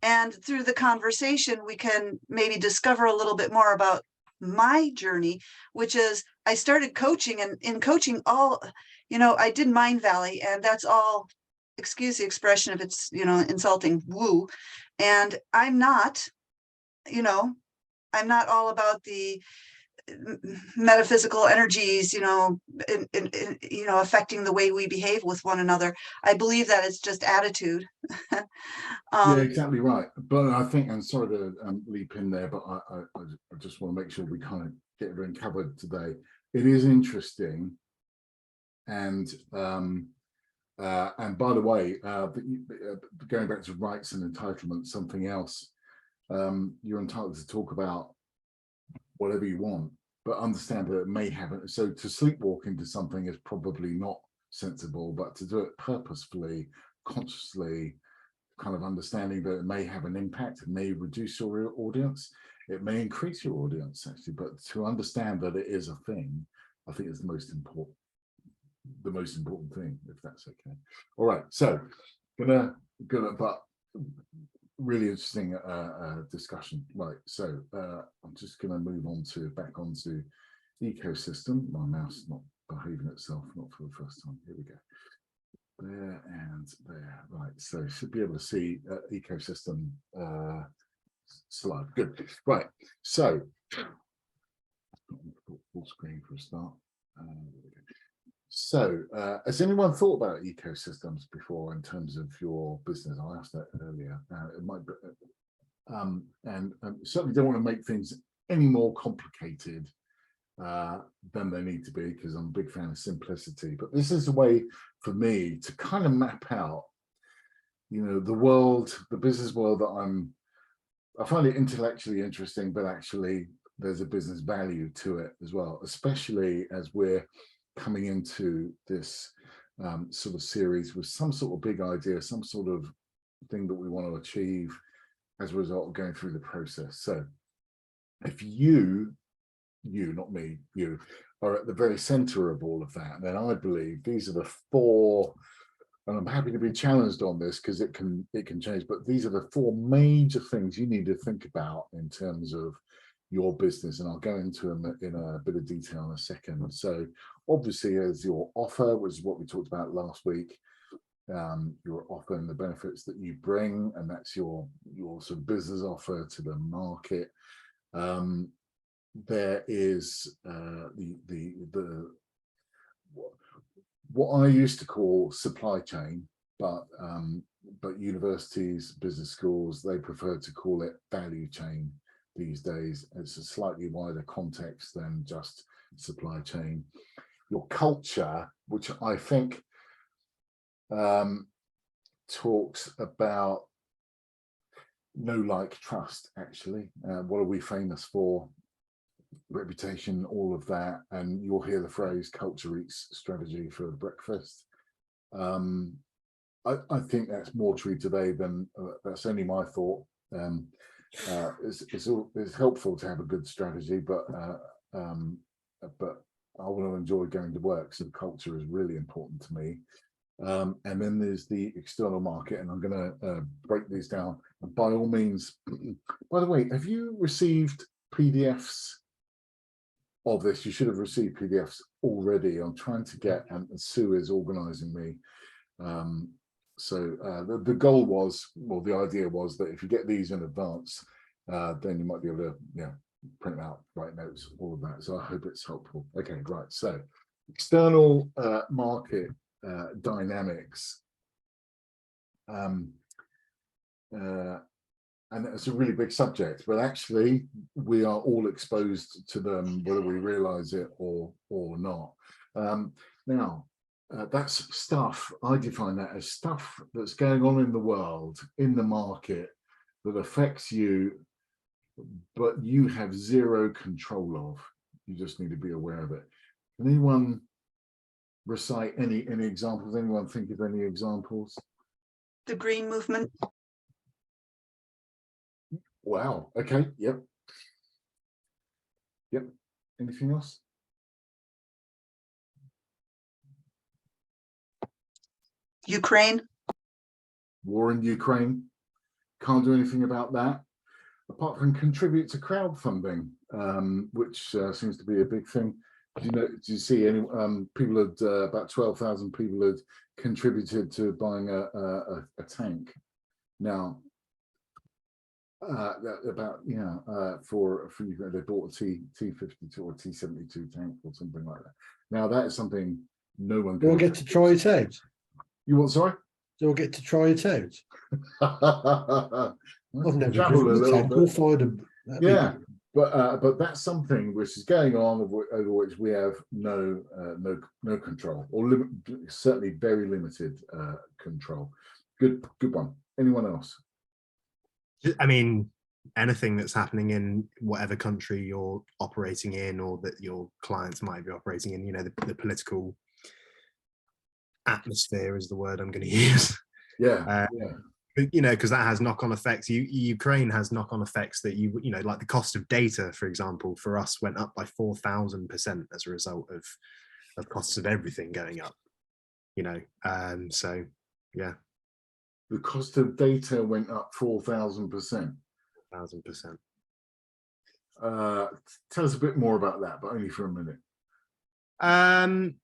D: And through the conversation, we can maybe discover a little bit more about my journey, which is I started coaching, and in coaching I did Mind Valley, and that's all, excuse the expression if it's, insulting, woo. And I'm not all about the metaphysical energies, affecting the way we behave with one another. I believe that it's just attitude.
A: Yeah, exactly right. But I think, I'm sorry to leap in there, but I just want to make sure we kind of get everything covered today. It is interesting, and by the way, going back to rights and entitlement, something else. You're entitled to talk about whatever you want, but understand that it may happen. So to sleepwalk into something is probably not sensible, but to do it purposefully, consciously, kind of understanding that it may have an impact, it may reduce your audience, it may increase your audience actually, but to understand that it is a thing, I think is the most important thing, if that's okay. All right, so gonna but really interesting discussion. Right, so I'm just going to move on back onto ecosystem. My mouse is not behaving itself, not for the first time. Here we go. There and there. Right, so should be able to see ecosystem slide. Good. Right, so full screen for a start. So, has anyone thought about ecosystems before in terms of your business? I asked that earlier. It might be, and certainly don't want to make things any more complicated than they need to be, because I'm a big fan of simplicity. But this is a way for me to kind of map out, the business world that I find it intellectually interesting, but actually there's a business value to it as well, especially as we're coming into this sort of series with some sort of big idea, some sort of thing that we want to achieve as a result of going through the process. So if you, not me, you are at the very center of all of that, then I believe these are the four, and I'm happy to be challenged on this because it can change, but these are the four major things you need to think about in terms of your business, and I'll go into them in a bit of detail in a second. So obviously as your offer, which is what we talked about last week, your offer and the benefits that you bring, and that's your sort of business offer to the market. There is what I used to call supply chain, but universities, business schools, they prefer to call it value chain these days. It's a slightly wider context than just supply chain. Your culture, which I think talks about know, like, trust, actually. What are we famous for? Reputation, all of that. And you'll hear the phrase culture eats strategy for breakfast. I think that's more true today than that's only my thought. It's helpful to have a good strategy, but I want to enjoy going to work, so culture is really important to me. And then there's the external market, and I'm going to break these down. And by all means, by the way, have you received PDFs of this? You should have received PDFs already. I'm trying to get, and Sue is organizing me. So the goal was, well, the idea was that if you get these in advance, then you might be able to, print them out, write notes, all of that. So I hope it's helpful. Okay, right. So external market dynamics. And it's a really big subject, but actually we are all exposed to them, whether we realize it or not. Now, that's stuff, I define that as stuff that's going on in the world, in the market, that affects you, but you have zero control of. You just need to be aware of it. Can anyone recite any examples? Anyone think of any examples?
D: The green movement.
A: Wow. Okay. Yep. Anything else?
D: Ukraine.
A: War in Ukraine. Can't do anything about that, apart from contribute to crowdfunding, which seems to be a big thing. Do you see any people had about 12,000 people had contributed to buying a tank. Now, for they bought a T52 or T72 tank or something like that. Now that is something no one
C: Do I get to try it out?
A: You want, sorry?
C: Do I get to try it out? I've never
A: Travel a
C: driven a
A: little
C: tank
A: bit.
C: or fired a.
A: Yeah, but that's something which is going on over which we have no control, or certainly very limited control. Good one. Anyone else?
B: I mean, anything that's happening in whatever country you're operating in, or that your clients might be operating in, the political atmosphere is the word I'm going to use.
A: Yeah.
B: Because that has knock-on effects. Ukraine has knock-on effects that like the cost of data, for example, for us went up by 4,000% as a result of costs of everything going up. So yeah.
A: The cost of data went up 4,000%.
B: 1,000%.
A: Tell us a bit more about that, but only for a minute.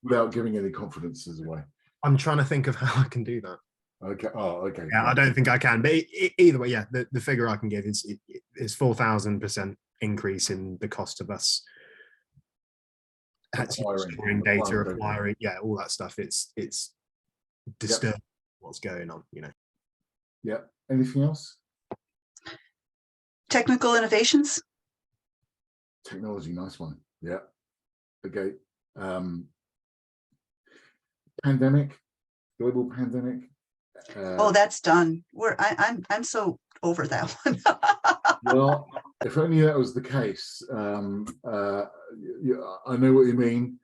A: Without giving any confidences away.
B: I'm trying to think of how I can do that.
A: Okay. Oh, okay.
B: Yeah, I don't think I can. But either way, yeah, the figure I can give is 4,000% increase in the cost of us storing data, acquiring, all that stuff. It's disturbing what's going on.
A: Yeah. Anything else?
D: Technical innovations.
A: Technology, nice one. Yeah. Okay. Pandemic, global pandemic.
D: Oh, that's done. I'm so over that one.
A: Well, if only that was the case. I know what you mean.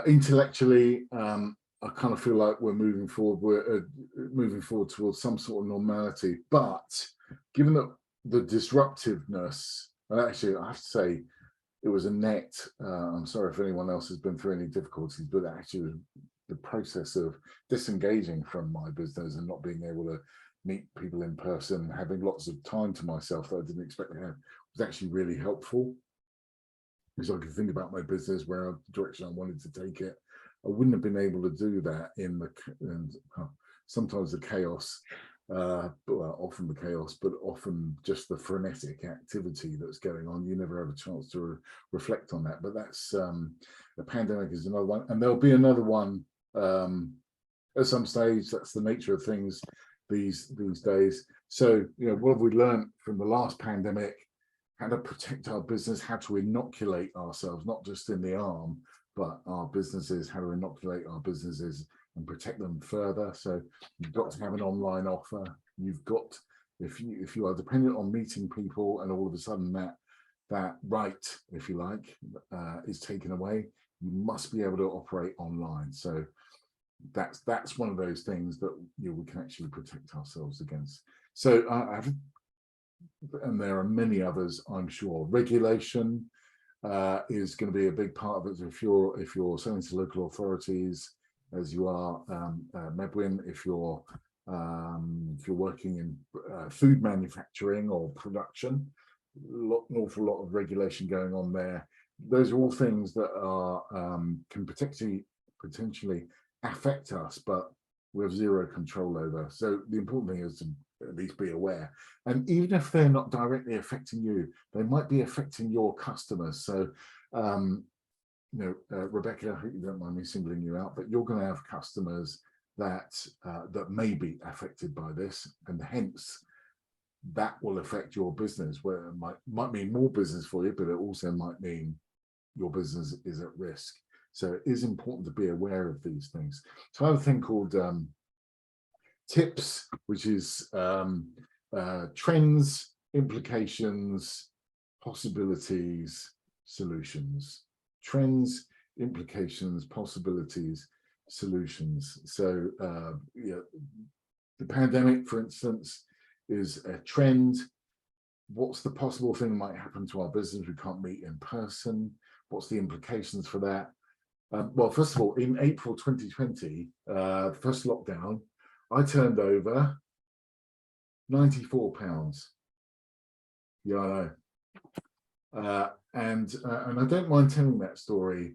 A: Intellectually, I kind of feel like we're moving forward. We're moving forward towards some sort of normality. But given that the disruptiveness, and actually, I have to say, it was a net. I'm sorry if anyone else has been through any difficulties, but actually, the process of disengaging from my business and not being able to meet people in person, having lots of time to myself that I didn't expect to have, was actually really helpful. because I could think about my business, where the direction I wanted to take it. I wouldn't have been able to do that in the sometimes the chaos, well, often the chaos, but often just the frenetic activity that's going on. You never have a chance to reflect on that. But that's the pandemic is another one, and there'll be another one at some stage. That's the nature of things these days. So, you know, what have we learned from the last pandemic? How to protect our business, how to inoculate ourselves, not just in the arm, but our businesses, how to inoculate our businesses and protect them further. So you've got to have an online offer. You've got, if you are dependent on meeting people, and all of a sudden that right, if you like, is taken away, you must be able to operate online. So that's one of those things that, you know, we can actually protect ourselves against. So and there are many others, I'm sure. Regulation is going to be a big part of it. If you're selling to local authorities, as you are, Medwin, if you're working in food manufacturing or production, an awful lot of regulation going on there. Those are all things that are can potentially affect us, but we have zero control over. So the important thing is to at least be aware. And even if they're not directly affecting you, they might be affecting your customers. So, you know, Rebecca, I hope you don't mind me singling you out, but you're going to have customers that that may be affected by this, and hence that will affect your business, where it might mean more business for you, but it also might mean your business is at risk. So it is important to be aware of these things. So I have a thing called TIPS, which is trends, implications, possibilities, solutions. Trends, implications, possibilities, solutions. So yeah, the pandemic, for instance, is a trend. What's the possible thing that might happen to our business? We can't meet in person. What's the implications for that? Well, first of all, in April 2020, first lockdown, I turned over £94. Yeah, I know. And I don't mind telling that story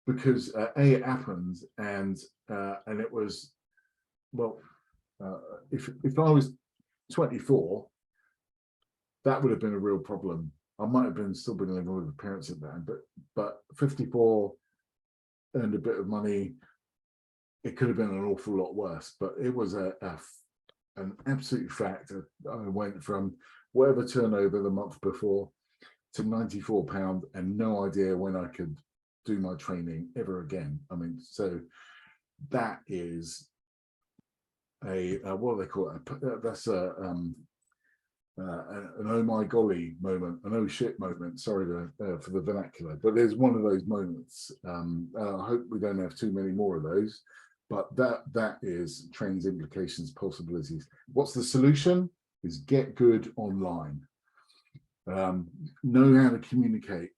A: because it happened, and it was, well, if I was 24, that would have been a real problem. I might have still been living with the parents at that, but 54, earned a bit of money. It could have been an awful lot worse, but it was an absolute fact. I went from whatever turnover the month before to £94 and no idea when I could do my training ever again. I mean, so that is a what do they call it? That's an oh my golly moment, an oh shit moment. Sorry for the vernacular, but there's one of those moments. I hope we don't have too many more of those. But that is trends, implications, possibilities. What's the solution? Is get good online. Know how to communicate.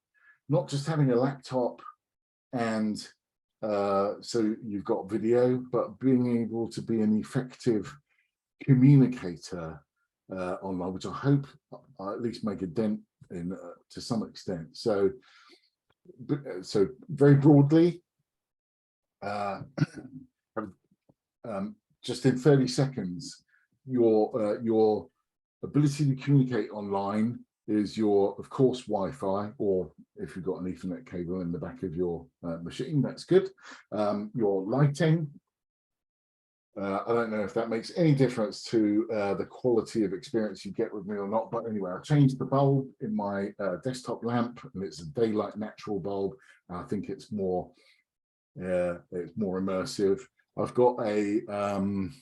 A: Not just having a laptop and so you've got video, but being able to be an effective communicator online, which I hope I at least make a dent in to some extent. So very broadly, just in 30 seconds, your ability to communicate online is your, of course, Wi-Fi, or if you've got an Ethernet cable in the back of your machine, that's good. Your lighting. I don't know if that makes any difference to the quality of experience you get with me or not, but anyway, I changed the bulb in my desktop lamp, and it's a daylight natural bulb. I think it's more immersive. I've got an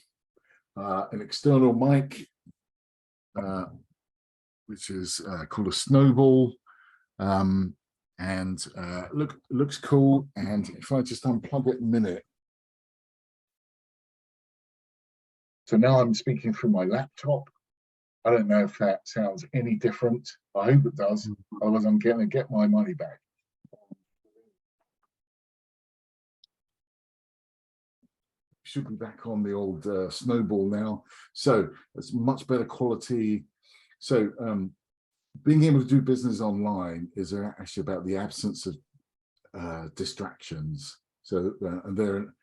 A: external mic, which is called a Snowball, and looks cool. And if I just unplug it a minute. So now I'm speaking through my laptop. I don't know if that sounds any different. I hope it does. Otherwise, I'm going to get my money back. Should be back on the old Snowball now. So it's much better quality. So being able to do business online is actually about the absence of distractions. So and there,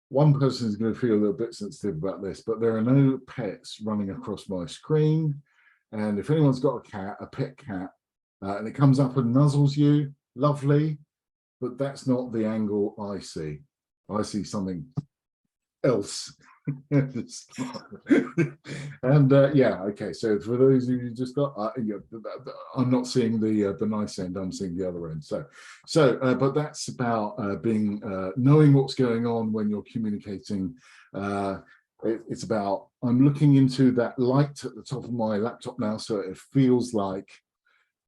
A: one person is going to feel a little bit sensitive about this, but there are no pets running across my screen. And if anyone's got a cat, a pet cat, and it comes up and nuzzles you, lovely, but that's not the angle I see. I see something else. And yeah, okay, so for those of you who just got yeah, I'm not seeing the nice end, I'm seeing the other end. So but that's about being knowing what's going on when you're communicating. It's about, I'm looking into that light at the top of my laptop now, so it feels like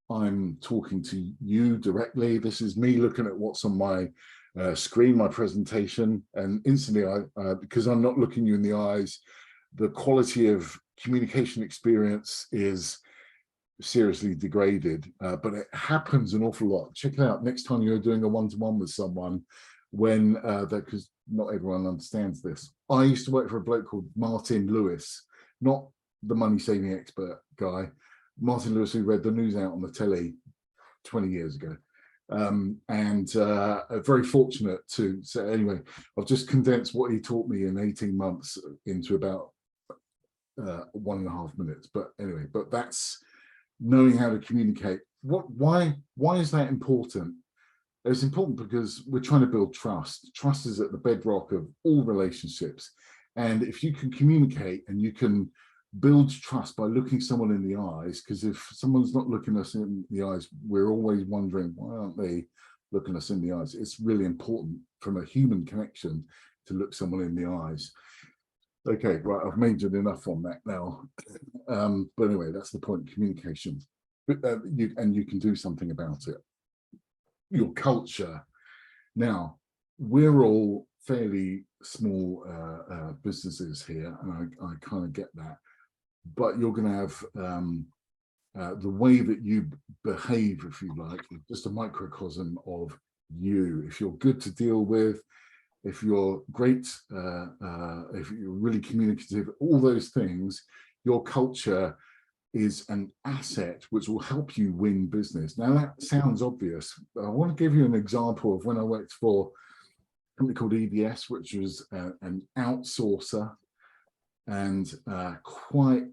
A: I'm talking to you directly. This is me looking at what's on my screen, my presentation, and instantly because I'm not looking you in the eyes, the quality of communication experience is seriously degraded, but it happens an awful lot. Check it out next time you're doing a one-to-one with someone, when because not everyone understands this. I used to work for a bloke called Martin Lewis, not the money saving expert guy, Martin Lewis, who read the news out on the telly 20 years ago. Very fortunate to say, anyway, I've just condensed what he taught me in 18 months into about 1.5 minutes. But anyway, but that's knowing how to communicate. Why is that important? It's important because we're trying to build trust. Trust is at the bedrock of all relationships. And if you can communicate and you can build trust by looking someone in the eyes, because if someone's not looking us in the eyes, we're always wondering, why aren't they looking us in the eyes? It's really important from a human connection to look someone in the eyes. Okay, right, I've majored enough on that now. But anyway, that's the point, communication. And you can do something about it. Your culture. Now, we're all fairly small businesses here, and I kind of get that. But you're going to have the way that you behave, if you like, just a microcosm of you. If you're good to deal with, if you're great, if you're really communicative, all those things, your culture is an asset which will help you win business. Now that sounds obvious, but I want to give you an example of when I worked for a company called EDS, which was an outsourcer, and quite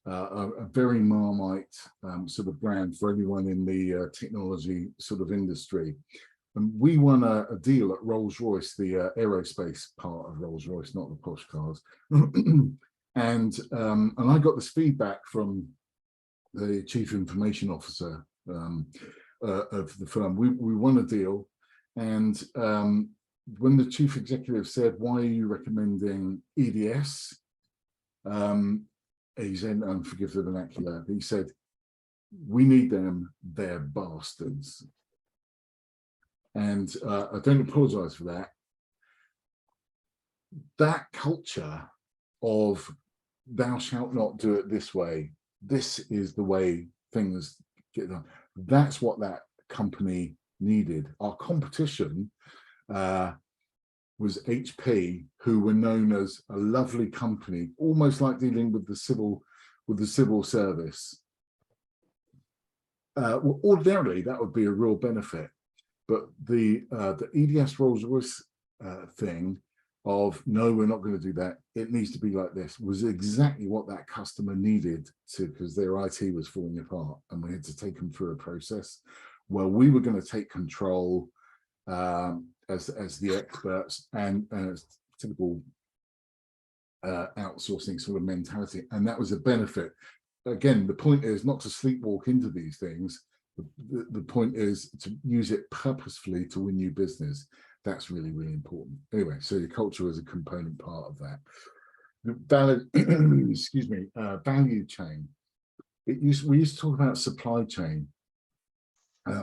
A: a very Marmite sort of brand for everyone in the technology sort of industry. And we won a deal at Rolls-Royce, the aerospace part of Rolls-Royce, not the posh cars. And I got this feedback from the chief information officer of the firm. We won a deal, and when the chief executive said, "Why are you recommending EDS?" He said, and forgive the vernacular, he said, "We need them, they're bastards." And I don't apologize for that. That culture of thou shalt not do it this way, this is the way things get done. That's what that company needed. Our competition was HP, who were known as a lovely company, almost like dealing with the civil service. Well, ordinarily, that would be a real benefit. But the EDS Rolls-Royce thing of, no, we're not going to do that, it needs to be like this, was exactly what that customer needed to, because their IT was falling apart, and we had to take them through a process where we were going to take control as the experts, and it's typical outsourcing sort of mentality, and that was a benefit. Again, the point is not to sleepwalk into these things. The point is to use it purposefully to win new business. That's really, really important. Anyway, so your culture is a component part of that. The excuse me, value chain. We used to talk about supply chain,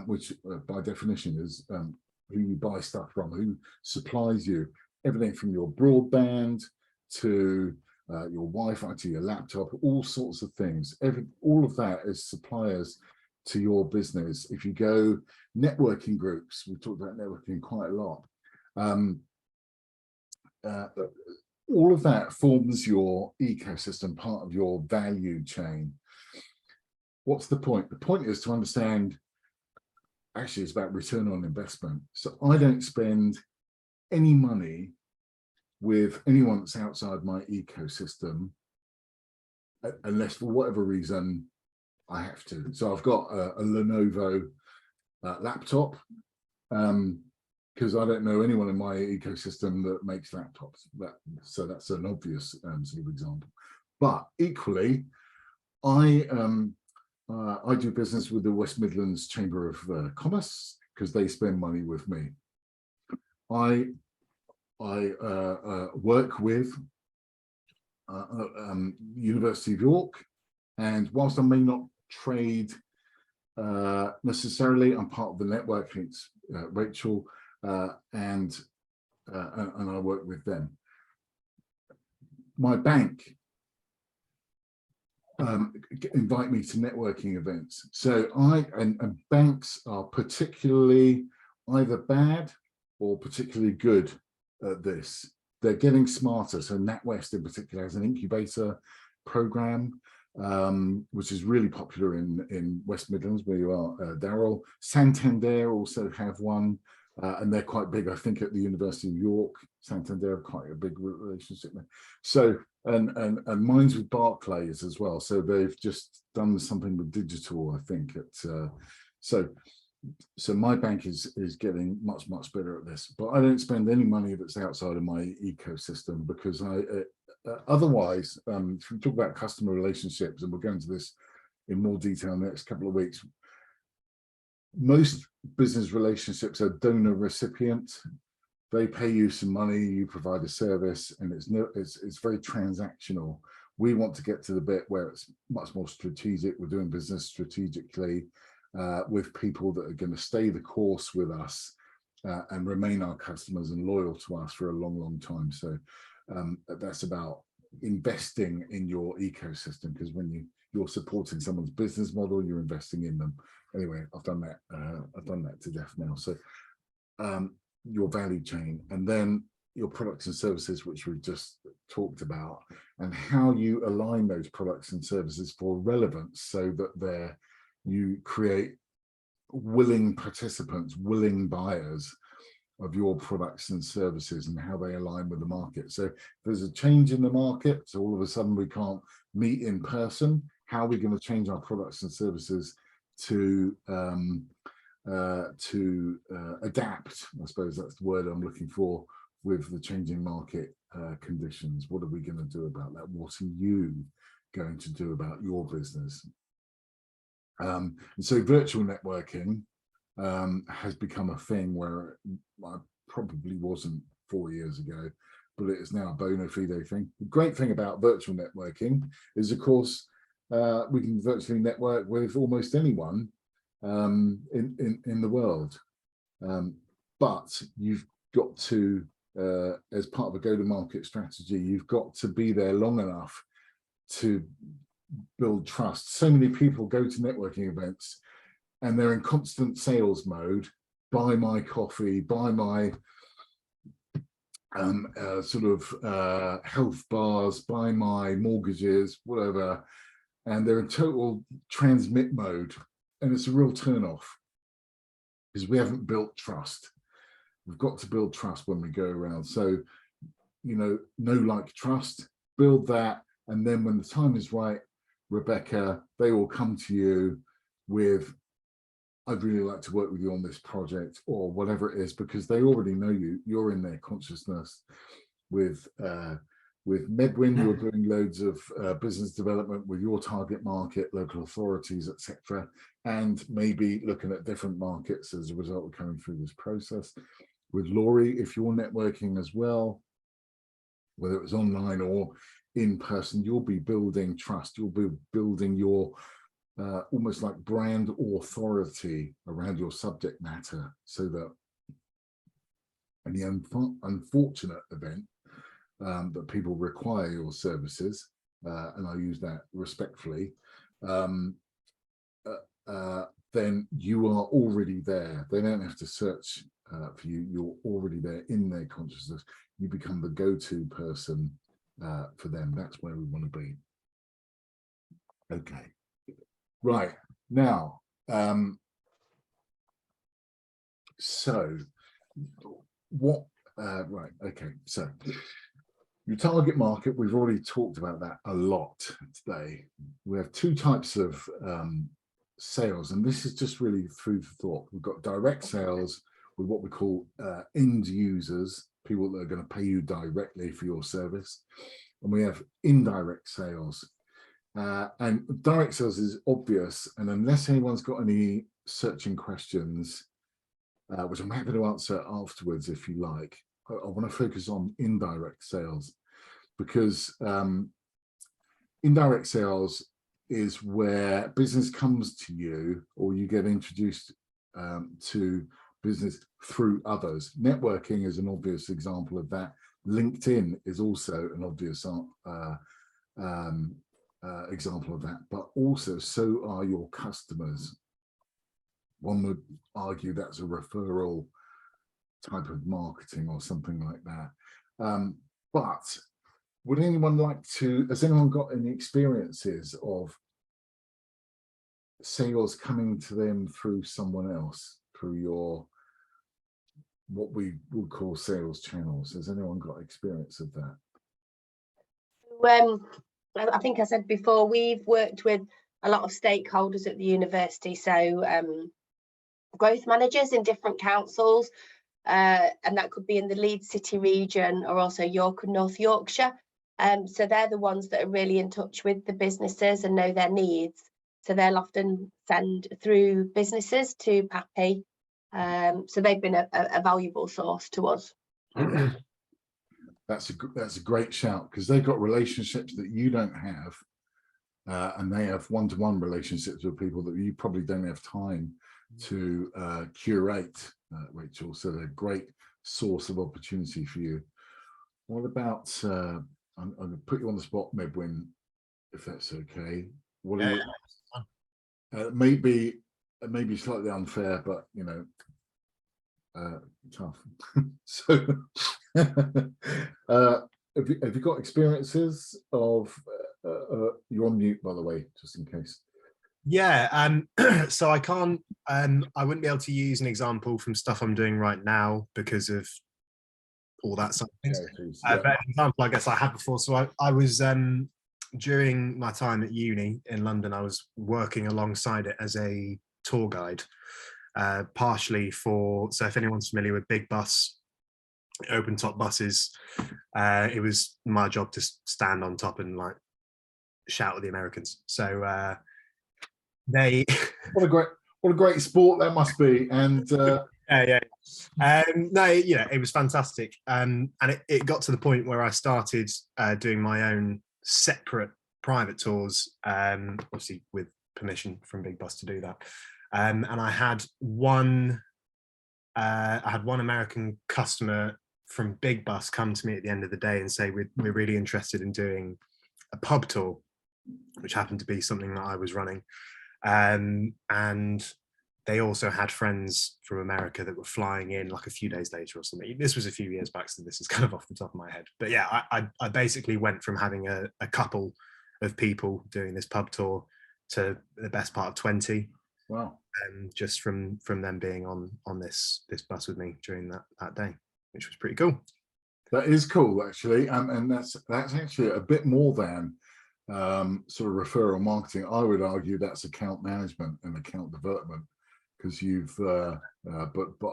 A: which by definition is who you buy stuff from, who supplies you, everything from your broadband to your Wi-Fi to your laptop, all sorts of things. All of that is suppliers to your business. If you go networking groups, we talked about networking quite a lot. all of that forms your ecosystem, part of your value chain. What's the point? The point is to understand, actually it's about return on investment. So I don't spend any money with anyone that's outside my ecosystem unless for whatever reason I have to. So I've got a Lenovo laptop, because I don't know anyone in my ecosystem that makes laptops. So that's an obvious sort of example. But equally, I do business with the West Midlands Chamber of Commerce because they spend money with me. I work with University of York, and whilst I may not trade necessarily, I'm part of the network. It's Rachel and I work with them. My bank invite me to networking events. So and banks are particularly either bad or particularly good at this. They're getting smarter. So NatWest in particular has an incubator program, which is really popular in West Midlands, where you are, Daryl. Santander also have one, and they're quite big, I think, at the University of York. Santander have quite a big relationship there. So, and mine's with Barclays as well. So they've just done something with digital, I think. So my bank is getting much better at this, but I don't spend any money that's outside of my ecosystem, because otherwise, if we talk about customer relationships, and we'll go into this in more detail in the next couple of weeks, most business relationships are donor recipient. They pay you some money, you provide a service, and it's very transactional. We want to get to the bit where it's much more strategic. We're doing business strategically with people that are going to stay the course with us and remain our customers and loyal to us for a long time. So that's about investing in your ecosystem, because when you're supporting someone's business model, you're investing in them. Anyway, I've done that to death now. So your value chain, and then your products and services, which we've just talked about, and how you align those products and services for relevance, so that you create willing participants, willing buyers of your products and services, and how they align with the market. So if there's a change in the market, so all of a sudden we can't meet in person, how are we going to change our products and services to adapt? I suppose that's the word I'm looking for, with the changing market conditions. What are we going to do about that? What are you going to do about your business? And so virtual networking has become a thing where I probably wasn't 4 years ago, but it is now a bona fide thing. The great thing about virtual networking is, of course, we can virtually network with almost anyone in the world. But you've got to, as part of a go-to-market strategy, you've got to be there long enough to build trust. So many people go to networking events and they're in constant sales mode. Buy my coffee, buy my health bars, buy my mortgages, whatever. And they're in total transmit mode. And it's a real turn off, because we haven't built trust. We've got to build trust when we go around. So, know, like, trust, build that. And then when the time is right, Rebecca, they will come to you with, I'd really like to work with you on this project, or whatever it is, because they already know you. You're in their consciousness. With Medwin, you're doing loads of business development with your target market, local authorities, etc., and maybe looking at different markets as a result of coming through this process. With Laurie, if you're networking as well, whether it's online or in person, you'll be building trust. You'll be building your almost like brand authority around your subject matter, so that in the unfortunate event that people require your services, and I use that respectfully, then you are already there. They don't have to search for you. You're already there in their consciousness. You become the go-to person for them. That's where we want to be. Okay, right now. So what? Right. Okay. So your target market. We've already talked about that a lot today. We have two types of sales, and this is just really food for thought. We've got direct sales with what we call end users, people that are going to pay you directly for your service, and we have indirect sales. And direct sales is obvious, and unless anyone's got any searching questions, which I'm happy to answer afterwards if you like, I want to focus on indirect sales, because indirect sales is where business comes to you, or you get introduced to business through others. Networking is an obvious example of that. LinkedIn is also an obvious example of that, but also so are your customers. One would argue that's a referral type of marketing or something like that. But would anyone like to, has anyone got any experiences of sales coming to them through someone else, through your, what we would call sales channels? Has anyone got experience of that?
F: I think I said before, we've worked with a lot of stakeholders at the university, so growth managers in different councils, and that could be in the Leeds City region or also York and North Yorkshire. So they're the ones that are really in touch with the businesses and know their needs. So they'll often send through businesses to PAPI. So they've been a valuable source to us.
A: That's a great shout, because they've got relationships that you don't have, and they have one-to-one relationships with people that you probably don't have time to curate, Rachel. So they're a great source of opportunity for you. What about, I'm going to put you on the spot, Medwin, if that's okay. What are you, maybe slightly unfair, but you know, tough. So have you got experiences of you're on mute, by the way, just in case.
B: Yeah, so I can't, I wouldn't be able to use an example from stuff I'm doing right now because of all that sort of things. But an example I guess I had before, so I was, during my time at uni in London, I was working alongside it as a tour guide, partially for, so if anyone's familiar with Big Bus, open top buses, it was my job to stand on top and like shout at the Americans. So they
A: what a great sport that must be. And
B: yeah. No, you know, it was fantastic. And it got to the point where I started doing my own separate private tours, obviously with permission from Big Bus to do that. And I had one American customer from Big Bus come to me at the end of the day and say, we're really interested in doing a pub tour, which happened to be something that I was running. And they also had friends from America that were flying in like a few days later or something. This was a few years back, so this is kind of off the top of my head. But yeah, I basically went from having a couple of people doing this pub tour to the best part of 20.
A: Wow.
B: Just from them being on this bus with me during that day, which was pretty cool.
A: That is cool, actually, and that's actually a bit more than sort of referral marketing. I would argue that's account management and account development, because you've but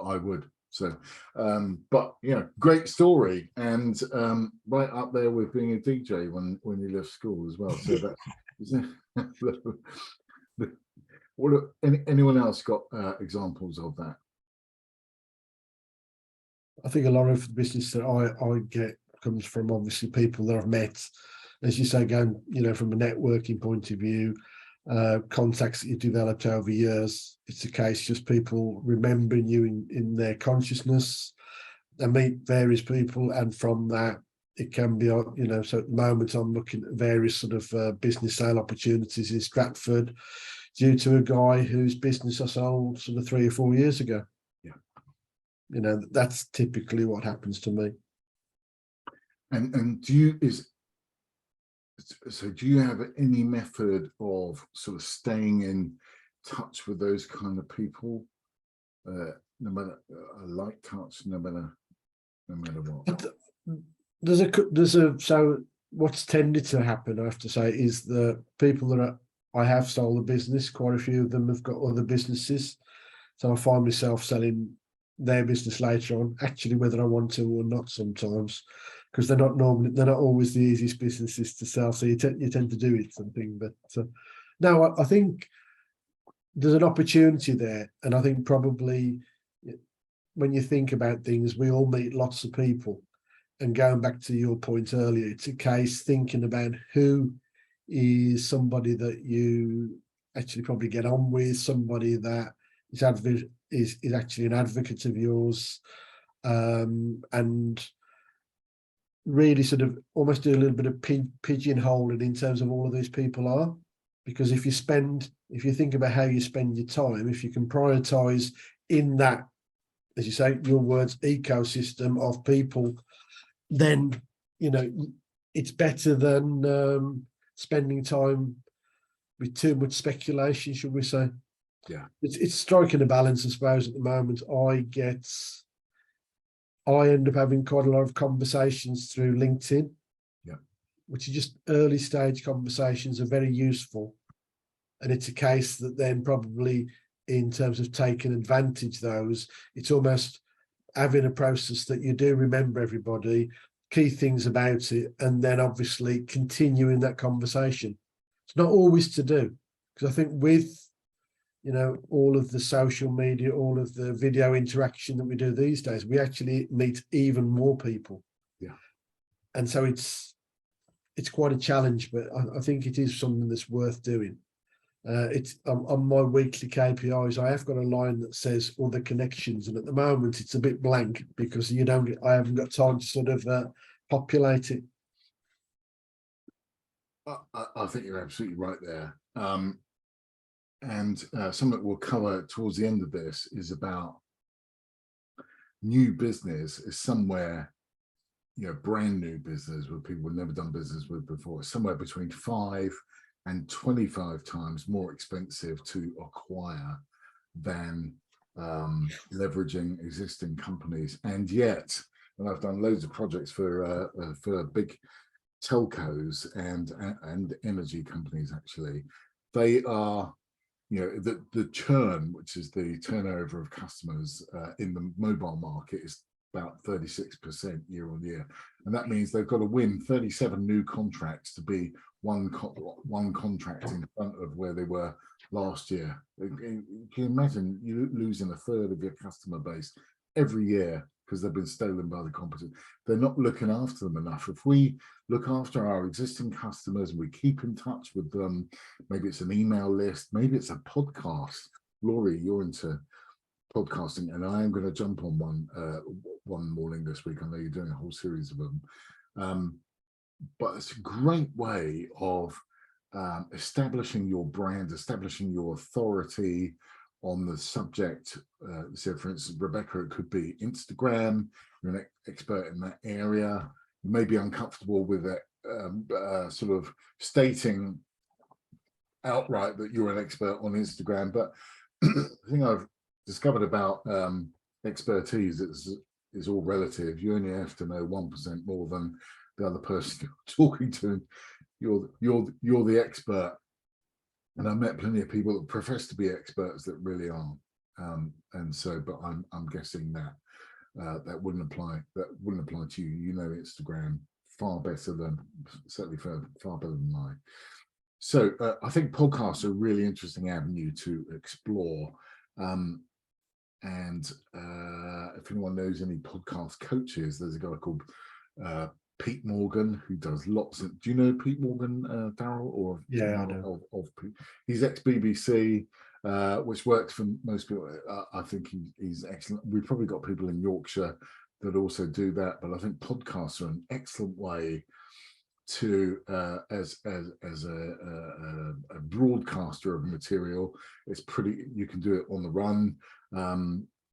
A: I would. So but you know, great story, and right up there with being a DJ when you left school as well. So that's what, anyone else got examples of that?
C: I think a lot of the business that I get comes from obviously people that I've met, as you say, going, you know, from a networking point of view, contacts that you've developed over years. It's a case just people remembering you in their consciousness. I meet various people, and from that it can be, you know, so at the moment I'm looking at various sort of business sale opportunities in Stratford due to a guy whose business I sold sort of 3 or 4 years ago.
A: Yeah.
C: You know, that's typically what happens to me.
A: And do you do you have any method of sort of staying in touch with those kind of people, no matter a light touch, no matter what?
C: But so what's tended to happen, I have to say, is the people that I have sold the business, quite a few of them have got other businesses. So I find myself selling their business later on, actually, whether I want to or not sometimes, because they're not always the easiest businesses to sell. So you tend to do it something. But no, I think there's an opportunity there. And I think probably when you think about things, we all meet lots of people. And going back to your point earlier, it's a case thinking about who is somebody that you actually probably get on with, somebody that is actually an advocate of yours, and really sort of almost do a little bit of pigeonholing in terms of all of these people are. Because if you think about how you spend your time, if you can prioritize in that, as you say, your words, ecosystem of people, then, you know, it's better than spending time with too much speculation, should we say.
A: Yeah,
C: it's striking a balance, I suppose. At the moment, I end up having quite a lot of conversations through LinkedIn,
A: yeah,
C: which are just early stage conversations, are very useful. And it's a case that then probably in terms of taking advantage of those, it's almost having a process that you do remember everybody, key things about it, and then obviously continuing that conversation. It's not always to do, because I think with, you know, all of the social media, all of the video interaction that we do these days, we actually meet even more people.
A: Yeah.
C: And so it's quite a challenge, but I think it is something that's worth doing. It's on my weekly KPIs, I have got a line that says all the connections, and at the moment it's a bit blank because I haven't got time to sort of populate it.
A: I think you're absolutely right there. And something that we'll cover towards the end of this is about new business is somewhere, you know, brand new business where people have never done business with before, somewhere between 5 and 25 times more expensive to acquire than leveraging existing companies. And yet, and I've done loads of projects for big telcos and energy companies, actually, they are, you know, the churn, which is the turnover of customers in the mobile market, is about 36% year on year. And that means they've got to win 37 new contracts to be one contract in front of where they were last year. Can you imagine you losing a third of your customer base every year because they've been stolen by the competition? They're not looking after them enough. If we look after our existing customers and we keep in touch with them, maybe it's an email list, maybe it's a podcast. Laurie, you're into podcasting, and I am going to jump on one morning this week. I know you're doing a whole series of them, but it's a great way of establishing your brand, establishing your authority on the subject. So for instance, Rebecca, it could be Instagram. You're an expert in that area. You may be uncomfortable with it, sort of stating outright that you're an expert on Instagram, but the thing I've discovered about expertise is all relative. You only have to know 1% more than the other person you're talking to. You're the expert. And I've met plenty of people that profess to be experts that really aren't. And so, but I'm guessing that that wouldn't apply to you. You know Instagram far better than, certainly far better than I. So I think podcasts are a really interesting avenue to explore. And if anyone knows any podcast coaches, there's a guy called Pete Morgan who does lots of. Do you know Pete Morgan, Daryl? Or
C: Yeah, I know.
A: Of Pete. He's ex-BBC, which works for most people. I think he's excellent. We've probably got people in Yorkshire that also do that, but I think podcasts are an excellent way to as a broadcaster of material. It's pretty, you can do it on the run.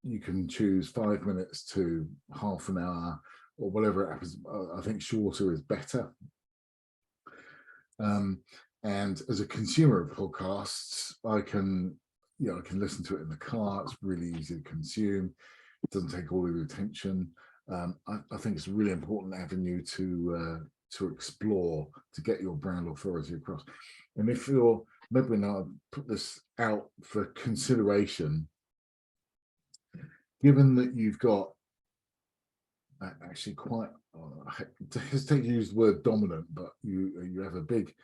A: you can choose 5 minutes to half an hour or whatever it happens. I think shorter is better. And as a consumer of podcasts, I can listen to it in the car. It's really easy to consume. It doesn't take all of your attention. I think it's a really important avenue to explore, to get your brand authority across. And if you're, maybe now put this out for consideration, given that you've got actually quite, I hesitate to use the word dominant, but you have a big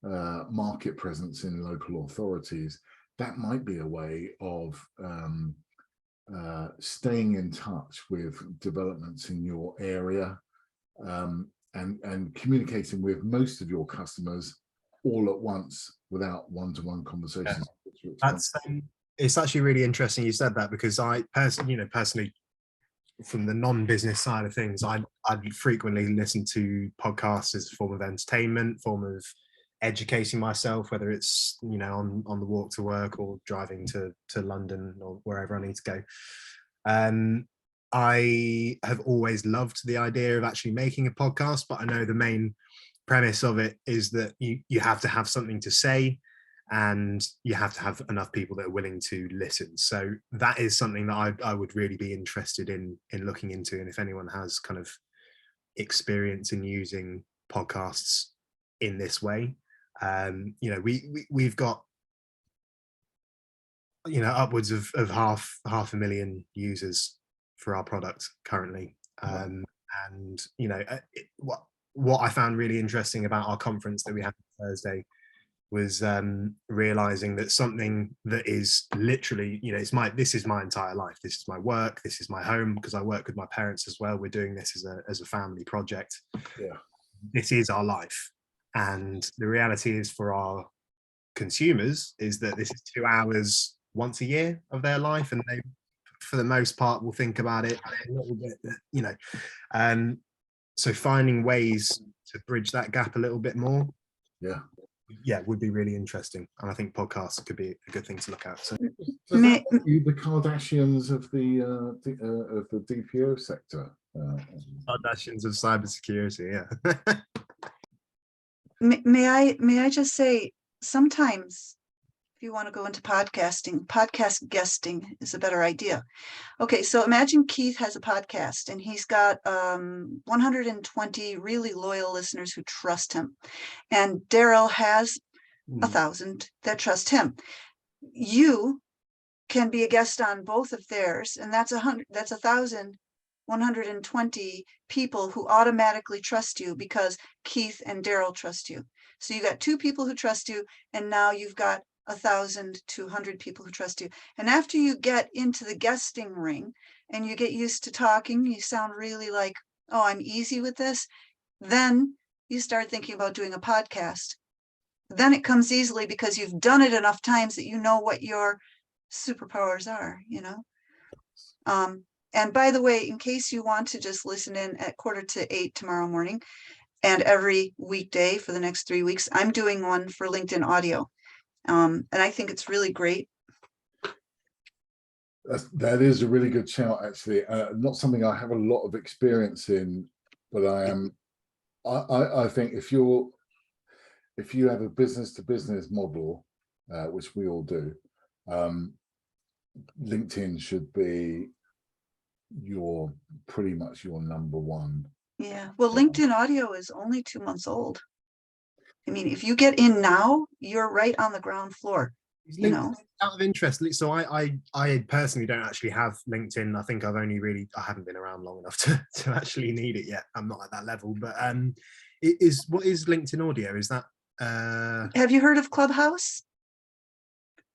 A: market presence in local authorities, that might be a way of staying in touch with developments in your area, and communicating with most of your customers all at once without one-to-one conversations.
B: Yeah. That's it's actually really interesting you said that, because I personally from the non-business side of things, I'd frequently listen to podcasts as a form of entertainment, form of educating myself, whether it's on the walk to work or driving to London or wherever I need to go. I have always loved the idea of actually making a podcast, but I know the main premise of it is that you have to have something to say, and you have to have enough people that are willing to listen. So that is something that I would really be interested in looking into. And if anyone has kind of experience in using podcasts in this way, we've got upwards of half a million users for our product currently. And what I found really interesting about our conference that we had on Thursday was realizing that something that is literally, this is my entire life. This is my work. This is my home, because I work with my parents as well. We're doing this as a family project.
A: Yeah.
B: This is our life. And the reality is, for our consumers, is that this is 2 hours once a year of their life, and they, for the most part, will think about it a little bit, so finding ways to bridge that gap a little bit more, would be really interesting. And I think podcasts could be a good thing to look at. So
A: does that make you the Kardashians of the DPO sector?
B: Kardashians of cybersecurity, yeah.
D: May I just say, sometimes if you want to go into podcasting, podcast guesting is a better idea. Okay, so imagine Keith has a podcast and he's got 120 really loyal listeners who trust him, and Daryl has 1,000 that trust him. You can be a guest on both of theirs, and that's 1,120 people who automatically trust you because Keith and Daryl trust you. So you got 2 people who trust you, and now you've got 1,200 people who trust you. And after you get into the guesting ring and you get used to talking, you sound really like, oh, I'm easy with this. Then you start thinking about doing a podcast. Then it comes easily because you've done it enough times that you know what your superpowers are, And by the way, in case you want to just listen in at 7:45 tomorrow morning and every weekday for the next 3 weeks, I'm doing one for LinkedIn Audio. And I think it's really great.
A: That is a really good shout, actually. Not something I have a lot of experience in, but I think if you have a business to business model, which we all do, LinkedIn should be pretty much your number one.
D: Yeah, well, LinkedIn Audio is only 2 months old. I mean, if you get in now, you're right on the ground floor.
B: Out of interest, so I personally don't actually have LinkedIn. I think I haven't been around long enough to actually need it yet. I'm not at that level. But what is LinkedIn Audio? Is that
D: have you heard of Clubhouse?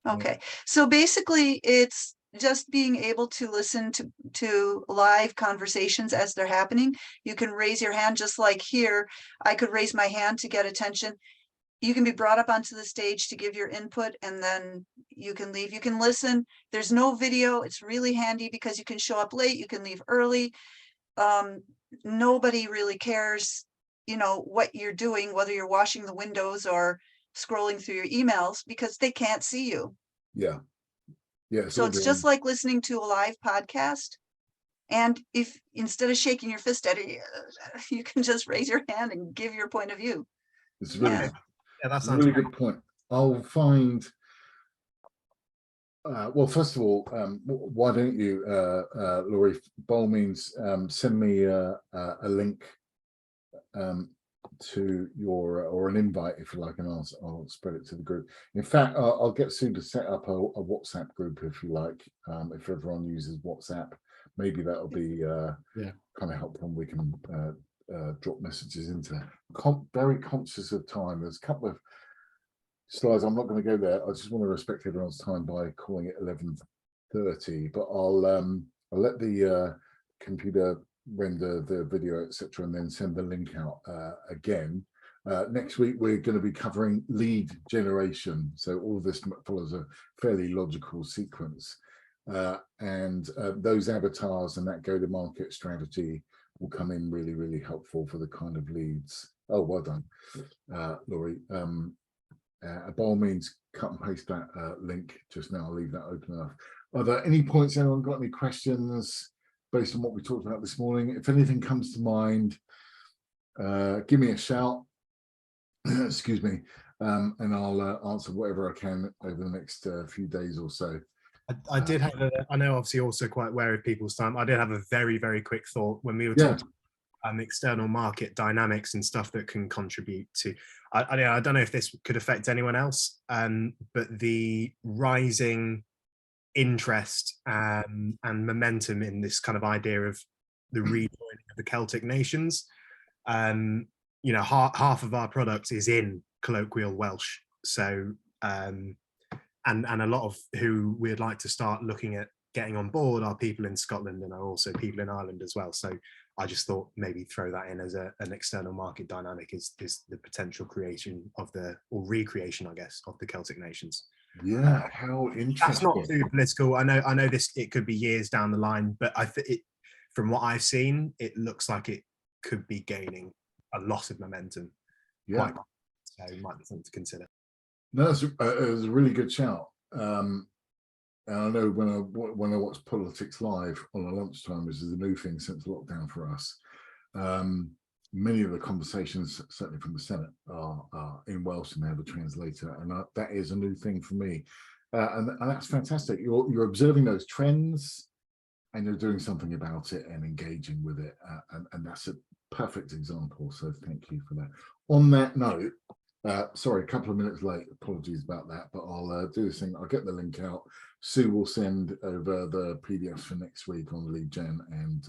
D: Okay, so basically it's just being able to listen to live conversations as they're happening. You can raise your hand, just like here. I could raise my hand to get attention. You can be brought up onto the stage to give your input, and then you can leave. You can listen. There's no video. It's really handy because you can show up late. You can leave early. Nobody really cares, what you're doing, whether you're washing the windows or scrolling through your emails, because they can't see you.
A: Yeah. Yeah.
D: So it's just like listening to a live podcast. And if instead of shaking your fist at it, you can just raise your hand and give your point of view.
A: it's really,
D: Yeah.
B: Yeah, that
A: it's a
B: sounds
A: really good point. I'll find. Well, first of all, why don't you, Laurie, by all means, send me a link to your or an invite if you like, and I'll spread it to the group. In fact, I'll get Sue to set up a WhatsApp group if you like. If everyone uses WhatsApp, maybe that'll be kind of helpful, and we can drop messages into that. Very conscious of time. There's a couple of slides. I'm not going to go there. I just want to respect everyone's time by calling it 11:30. But I'll let the computer render the video, etc., and then send the link out again. Next week we're going to be covering lead generation. So all of this follows a fairly logical sequence, and those avatars and that go-to-market strategy will come in really, really helpful for the kind of leads. Oh, well done, Laurie. By all means, cut and paste that link just now. I'll leave that open enough. Are there any points? Anyone got any questions based on what we talked about this morning? If anything comes to mind, give me a shout. Excuse me, and I'll answer whatever I can over the next few days or so.
B: I did have I know obviously also quite wary of people's time. I did have a very, very quick thought when we were talking external market dynamics and stuff that can contribute to, I don't know if this could affect anyone else, but the rising interest and momentum in this kind of idea of the rejoining of the Celtic nations. You know, half of our product is in colloquial Welsh, so and a lot of who we'd like to start looking at getting on board are people in Scotland and are also people in Ireland as well. So I just thought maybe throw that in as an external market dynamic is the potential creation of or recreation, I guess, of the Celtic nations.
A: Yeah, how interesting.
B: That's not too political. I know this, it could be years down the line, but from what I've seen, it looks like it could be gaining a lot of momentum.
A: Yeah.
B: So it might be something to consider.
A: No, it was a really good shout. And I know when I watch Politics Live on a lunchtime, which is a new thing since lockdown for us, many of the conversations, certainly from the Senate, are in Welsh and they have a translator, and that is a new thing for me, and that's fantastic. You're observing those trends, and you're doing something about it and engaging with it, and that's a perfect example. So thank you for that. On that note, sorry, a couple of minutes late. Apologies about that, but I'll do this thing. I'll get the link out. Sue will send over the PDFs for next week on lead gen, and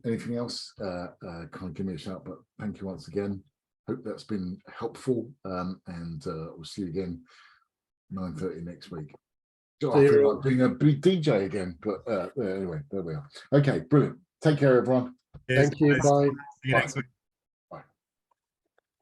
A: anything else, kind of give me a shout. But thank you once again. Hope that's been helpful, and we'll see you again 9:30 next week. I feel like being a big DJ again, but anyway, there we are. Okay, brilliant. Take care, everyone.
C: Thank you. Bye.
B: See you next week.